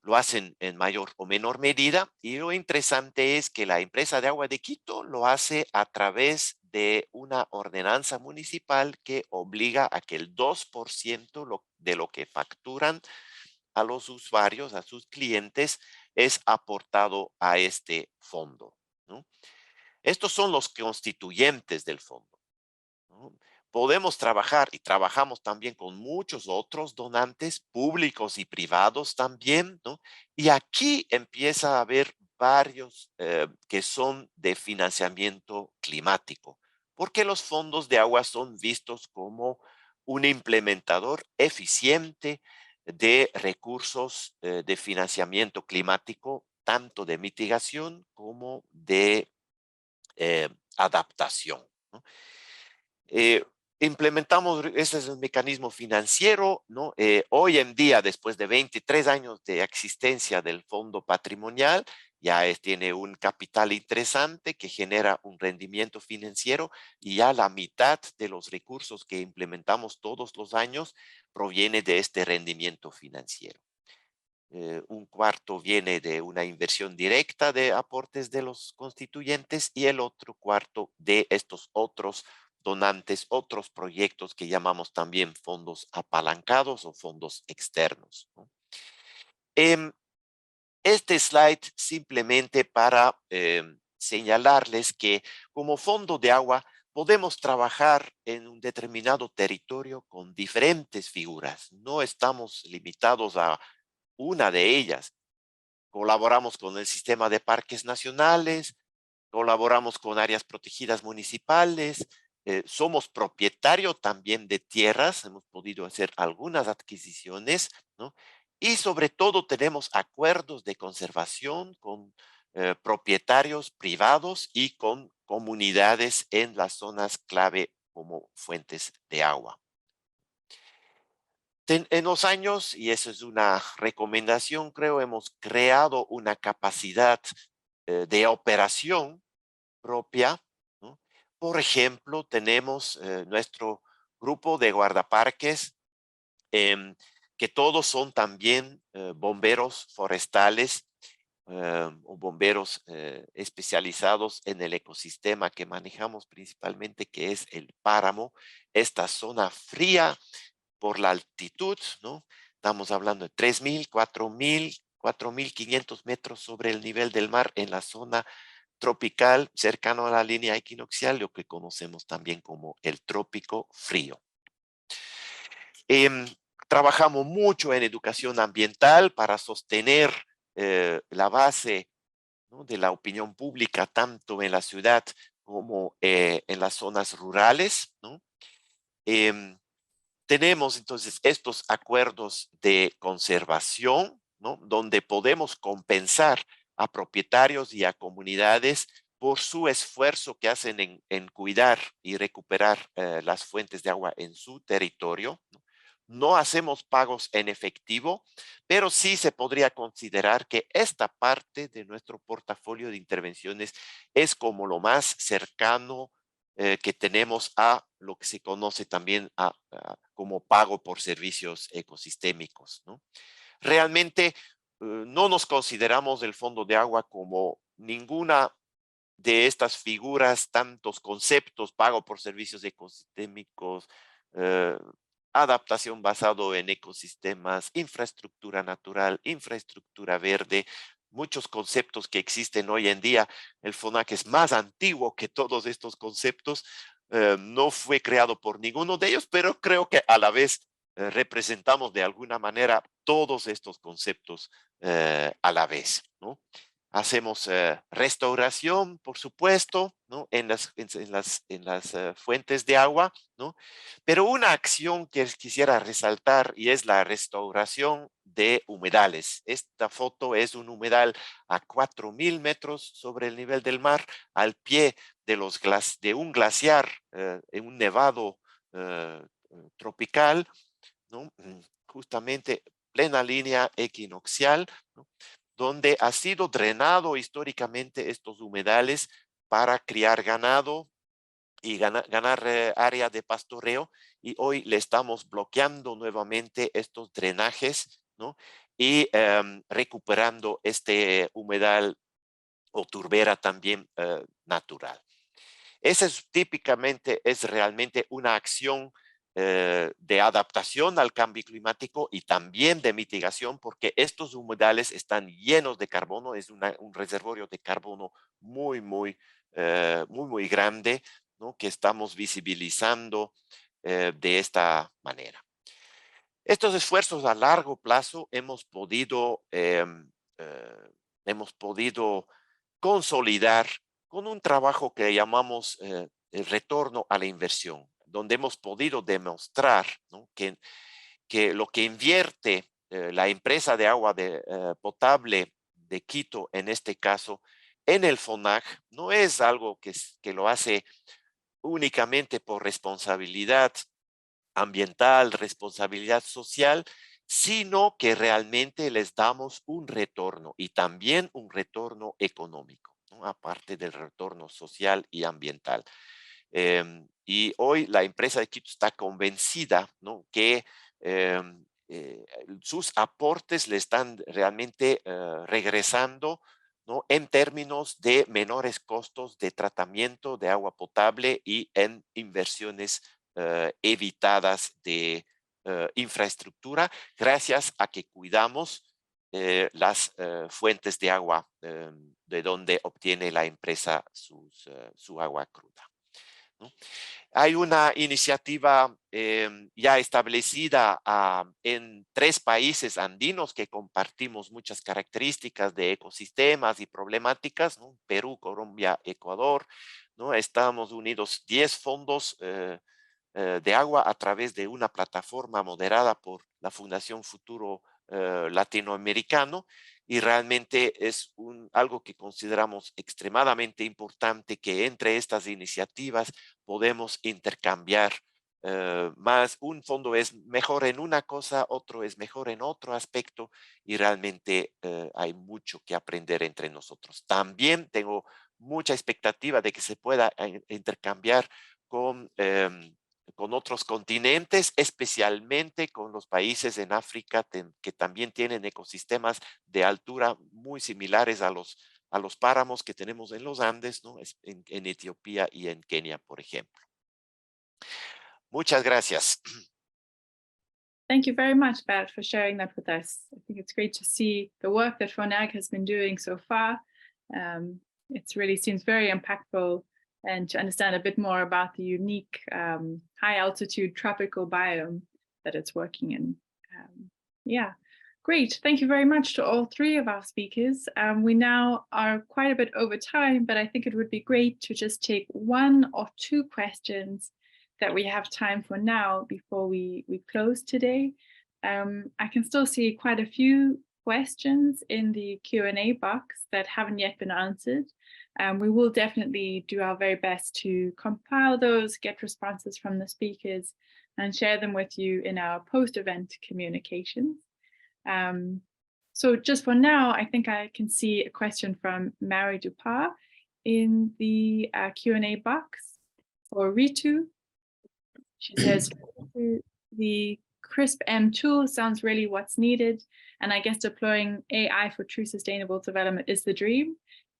Lo hacen en mayor o menor medida, y lo interesante es que la empresa de agua de Quito lo hace a través de una ordenanza municipal que obliga a que el 2% de lo que facturan a los usuarios, a sus clientes, es aportado a este fondo, ¿no? Estos son los constituyentes del fondo, ¿no? podemos trabajar y trabajamos también con muchos otros donantes públicos y privados también, ¿no? Y aquí empieza a haber varios que son de financiamiento climático, porque los fondos de agua son vistos como un implementador eficiente de recursos de financiamiento climático, tanto de mitigación como de adaptación, ¿no? Implementamos, ese es el mecanismo financiero, ¿no? Hoy en día, después de 23 años de existencia del fondo patrimonial, ya tiene un capital interesante que genera un rendimiento financiero y ya la mitad de los recursos que implementamos todos los años proviene de este rendimiento financiero. Un cuarto viene de una inversión directa de aportes de los constituyentes y el otro cuarto de estos otros donantes, otros proyectos que llamamos también fondos apalancados o fondos externos, ¿no? Este slide simplemente para señalarles que como fondo de agua podemos trabajar en un determinado territorio con diferentes figuras. No estamos limitados a una de ellas. Colaboramos con el sistema de parques nacionales, colaboramos con áreas protegidas municipales, somos propietarios también de tierras, hemos podido hacer algunas adquisiciones, ¿no? Y sobre todo tenemos acuerdos de conservación con propietarios privados y con comunidades en las zonas clave como fuentes de agua. En los años, y eso es una recomendación, creo, hemos creado una capacidad de operación propia, ¿no? Por ejemplo, tenemos nuestro grupo de guardaparques, que todos son también bomberos forestales o bomberos especializados en el ecosistema que manejamos principalmente, que es el páramo, esta zona fría por la altitud, ¿no? Estamos hablando de 3,000, 4,000, 4,500 metros sobre el nivel del mar en la zona tropical, cercano a la línea equinoccial, lo que conocemos también como el trópico frío. Trabajamos mucho en educación ambiental para sostener la base, ¿no?, de la opinión pública, tanto en la ciudad como en las zonas rurales, ¿no? Tenemos entonces estos acuerdos de conservación, ¿no?, donde podemos compensar a propietarios y a comunidades por su esfuerzo que hacen en cuidar y recuperar las fuentes de agua en su territorio, ¿no? No hacemos pagos en efectivo, pero sí se podría considerar que esta parte de nuestro portafolio de intervenciones es como lo más cercano que tenemos a lo que se conoce también como pago por servicios ecosistémicos, ¿no? Realmente no nos consideramos el fondo de agua como ninguna de estas figuras, tantos conceptos, pago por servicios ecosistémicos, adaptación basado en ecosistemas, infraestructura natural, infraestructura verde, muchos conceptos que existen hoy en día. El FONAC es más antiguo que todos estos conceptos, no fue creado por ninguno de ellos, pero creo que a la vez representamos de alguna manera todos estos conceptos a la vez, ¿no? Hacemos restauración, por supuesto, ¿no?, en las fuentes de agua, ¿no? Pero una acción que quisiera resaltar y es la restauración de humedales. Esta foto es un humedal a 4,000 metros sobre el nivel del mar, al pie de un glaciar, en un nevado tropical, ¿no? Justamente plena línea equinoccial, ¿no?, donde ha sido drenado históricamente estos humedales para criar ganado y ganar área de pastoreo, y hoy le estamos bloqueando nuevamente estos drenajes, ¿no?, y recuperando este humedal o turbera también natural. Esa es realmente una acción de adaptación al cambio climático y también de mitigación, porque estos humedales están llenos de carbono, es un reservorio de carbono muy grande, ¿no?, que estamos visibilizando de esta manera. Estos esfuerzos a largo plazo hemos podido consolidar con un trabajo que llamamos el retorno a la inversión, donde hemos podido demostrar, ¿no?, que lo que invierte la empresa de agua potable de Quito, en este caso, en el FONAC, no es algo que lo hace únicamente por responsabilidad ambiental, responsabilidad social, sino que realmente les damos un retorno y también un retorno económico, ¿no?, aparte del retorno social y ambiental. Y hoy la empresa de Quito está convencida, ¿no?, que sus aportes le están realmente regresando, ¿no?, en términos de menores costos de tratamiento de agua potable y en inversiones evitadas de infraestructura, gracias a que cuidamos las fuentes de agua de donde obtiene la empresa su agua cruda, ¿no? Hay una iniciativa ya establecida en 3 países andinos que compartimos muchas características de ecosistemas y problemáticas, ¿no?, Perú, Colombia, Ecuador, ¿no? Estamos unidos 10 fondos de agua a través de una plataforma moderada por la Fundación Futuro Latinoamericano, y realmente es algo que consideramos extremadamente importante, que entre estas iniciativas podemos intercambiar más. Un fondo es mejor en una cosa, otro es mejor en otro aspecto, y realmente hay mucho que aprender entre nosotros. También tengo mucha expectativa de que se pueda intercambiar con otros continentes, especialmente con los países en África que también tienen ecosistemas de altura muy similares a los páramos que tenemos en los Andes, ¿no?, en Etiopía y en Kenia, por ejemplo. Muchas gracias. Thank you very much, Bert, for sharing that with us. I think it's great to see the work that FONAG has been doing so far. It really seems very impactful, and to understand a bit more about the unique high altitude tropical biome that it's working in. Yeah, great. Thank you very much to all 3 of our speakers. We now are quite a bit over time, but I think it would be great to just take 1 or 2 questions that we have time for now before we close today. I can still see quite a few questions in the Q&A box that haven't yet been answered. We will definitely do our very best to compile those, get responses from the speakers, and share them with you in our post-event communications. So just for now, I think I can see a question from Mary Dupar in the Q&A box for Ritu. She says, the CRISP-M tool sounds really what's needed, and I guess deploying AI for true sustainable development is the dream.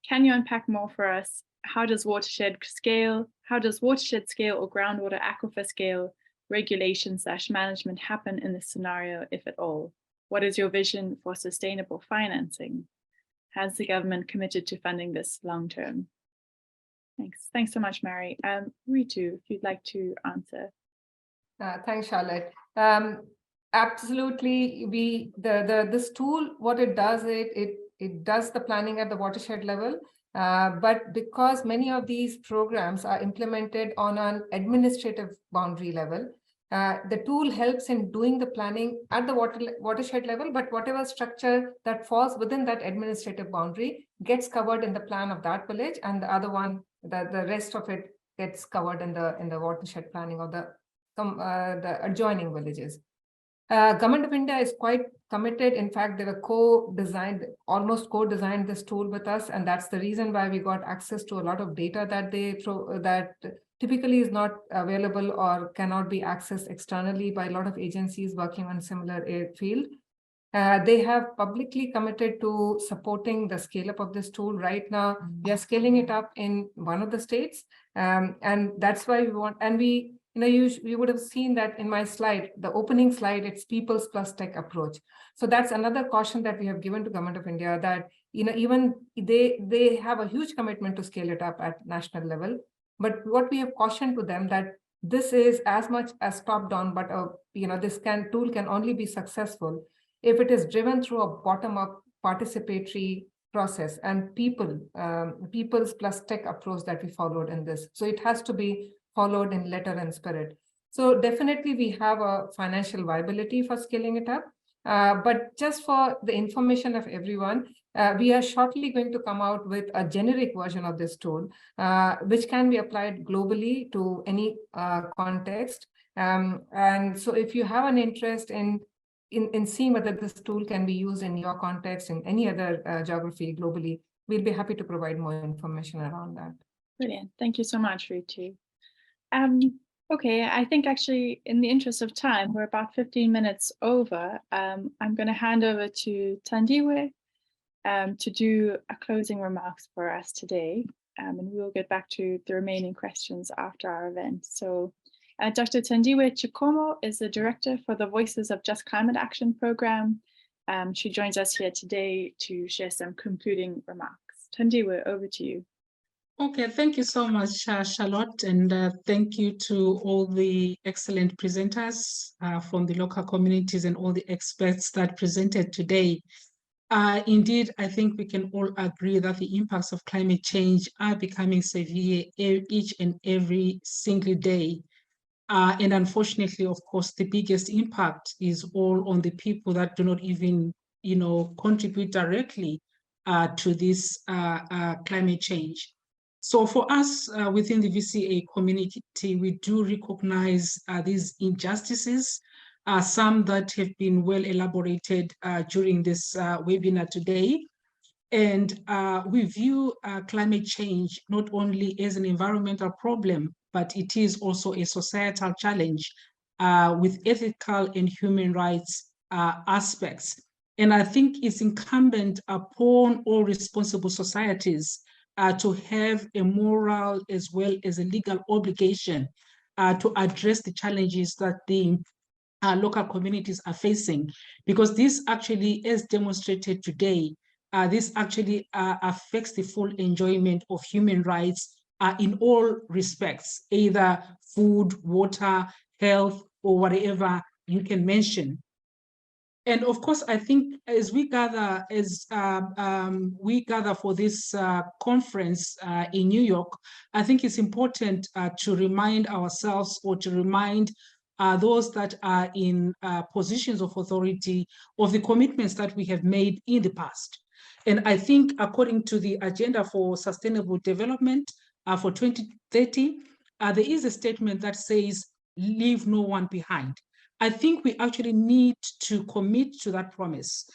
Can you unpack more for us? How does watershed scale? How does watershed scale or groundwater aquifer scale regulation/management happen in this scenario, if at all? What is your vision for sustainable financing? Has the government committed to funding this long term? Thanks so much, Mary. Ritu, if you'd like to answer. Thanks, Charlotte. Absolutely, this tool, what it does, it does the planning at the watershed level, but because many of these programs are implemented on an administrative boundary level, the tool helps in doing the planning at the watershed level, but whatever structure that falls within that administrative boundary gets covered in the plan of that village, and the other one, the rest of it gets covered in the watershed planning of the adjoining villages. Government of India is quite committed. In fact, they were almost co-designed this tool with us, and that's the reason why we got access to a lot of data that typically is not available or cannot be accessed externally by a lot of agencies working on similar field. They have publicly committed to supporting the scale up of this tool. Right now, we are scaling it up in one of the states, and that's why we want. And you would have seen that in my slide, the opening slide, it's peoples plus tech approach. So that's another caution that we have given to Government of India, that even they have a huge commitment to scale it up at national level. But what we have cautioned to them that this is as much as top-down, but this tool can only be successful if it is driven through a bottom-up participatory process and people's plus tech approach that we followed in this. So it has to be followed in letter and spirit. So definitely we have a financial viability for scaling it up. But just for the information of everyone, we are shortly going to come out with a generic version of this tool, which can be applied globally to any context. And so if you have an interest in seeing whether this tool can be used in your context, in any other geography globally, we'll be happy to provide more information around that. Brilliant. Thank you so much, Ritu. Okay, I think actually in the interest of time, we're about 15 minutes over. I'm going to hand over to Thandiwe to do a closing remarks for us today. And we'll get back to the remaining questions after our event. So Dr. Thandiwe Chikomo is the director for the Voices of Just Climate Action program. She joins us here today to share some concluding remarks. Thandiwe, over to you. Okay, thank you so much, Charlotte, and thank you to all the excellent presenters from the local communities and all the experts that presented today. Indeed, I think we can all agree that the impacts of climate change are becoming severe each and every single day. And unfortunately, of course, the biggest impact is all on the people that do not even, contribute directly to this climate change. So for us within the VCA community, we do recognize these injustices, some that have been well elaborated during this webinar today. And we view climate change not only as an environmental problem, but it is also a societal challenge with ethical and human rights aspects. And I think it's incumbent upon all responsible societies to have a moral as well as a legal obligation to address the challenges that the local communities are facing, because this actually, as demonstrated today, this actually affects the full enjoyment of human rights in all respects, either food, water, health, or whatever you can mention. And of course, I think as we gather, for this conference in New York, I think it's important to remind ourselves, or to remind those that are in positions of authority, of the commitments that we have made in the past. And I think according to the Agenda for Sustainable Development for 2030, there is a statement that says, leave no one behind. I think we actually need to commit to that promise.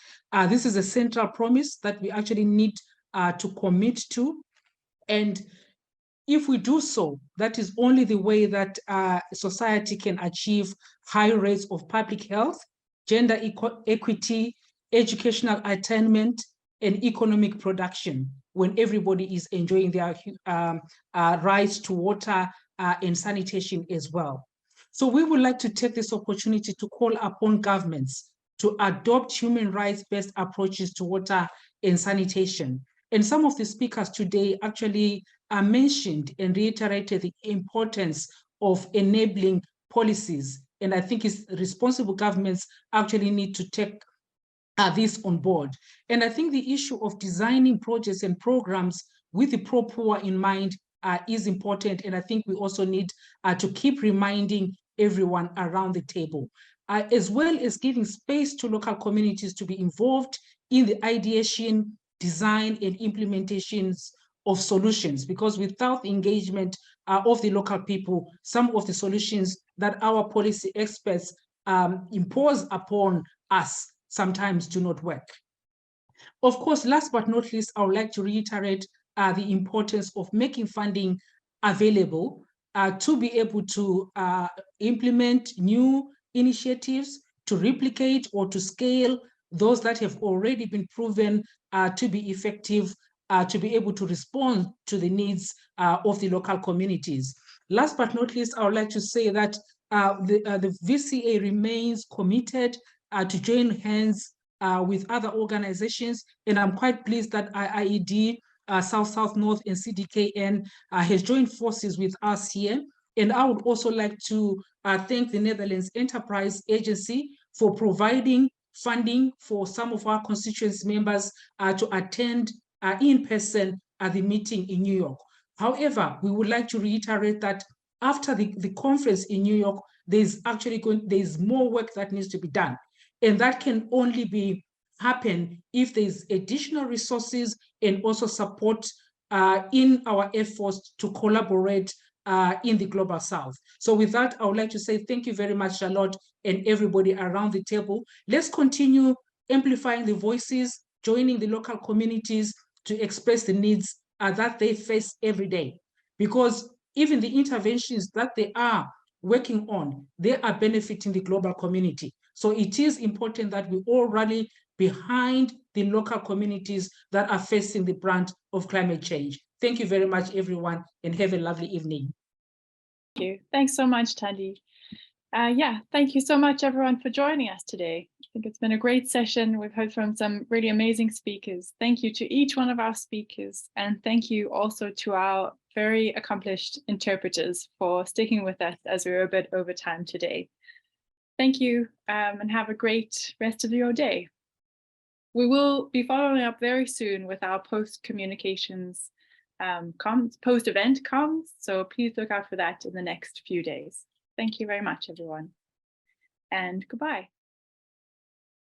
This is a central promise that we actually need to commit to. And if we do so, that is only the way that society can achieve high rates of public health, gender equity, educational attainment, and economic production, when everybody is enjoying their rights to water and sanitation as well. So we would like to take this opportunity to call upon governments to adopt human rights-based approaches to water and sanitation. And some of the speakers today actually mentioned and reiterated the importance of enabling policies. And I think it's responsible governments actually need to take this on board. And I think the issue of designing projects and programs with the pro-poor in mind is important. And I think we also need to keep reminding everyone around the table, as well as giving space to local communities to be involved in the ideation, design, and implementations of solutions, because without the engagement of the local people, some of the solutions that our policy experts impose upon us sometimes do not work. Of course, last but not least, I would like to reiterate the importance of making funding available to be able to implement new initiatives, to replicate or to scale those that have already been proven to be effective, to be able to respond to the needs of the local communities. Last but not least, I would like to say that the VCA remains committed to join hands with other organizations, and I'm quite pleased that IIED South North and CDKN has joined forces with us here. And I would also like to thank the Netherlands Enterprise Agency for providing funding for some of our constituency members to attend in person at the meeting in New York. However, we would like to reiterate that after the conference in New York, there's more work that needs to be done. And that can only happen if there's additional resources and also support in our efforts to collaborate in the Global South. So with that, I would like to say thank you very much, Charlotte, and everybody around the table. Let's continue amplifying the voices, joining the local communities to express the needs that they face every day. Because even the interventions that they are working on, they are benefiting the global community. So it is important that we all rally behind the local communities that are facing the brunt of climate change. Thank you very much, everyone, and have a lovely evening. Thank you. Thanks so much, Tandi. Yeah, thank you so much, everyone, for joining us today. I think it's been a great session. We've heard from some really amazing speakers. Thank you to each one of our speakers, and thank you also to our very accomplished interpreters for sticking with us as we were a bit over time today. Thank you, and have a great rest of your day. We will be following up very soon with our post-communications post-event comms, so please look out for that in the next few days. Thank you very much, everyone, and goodbye.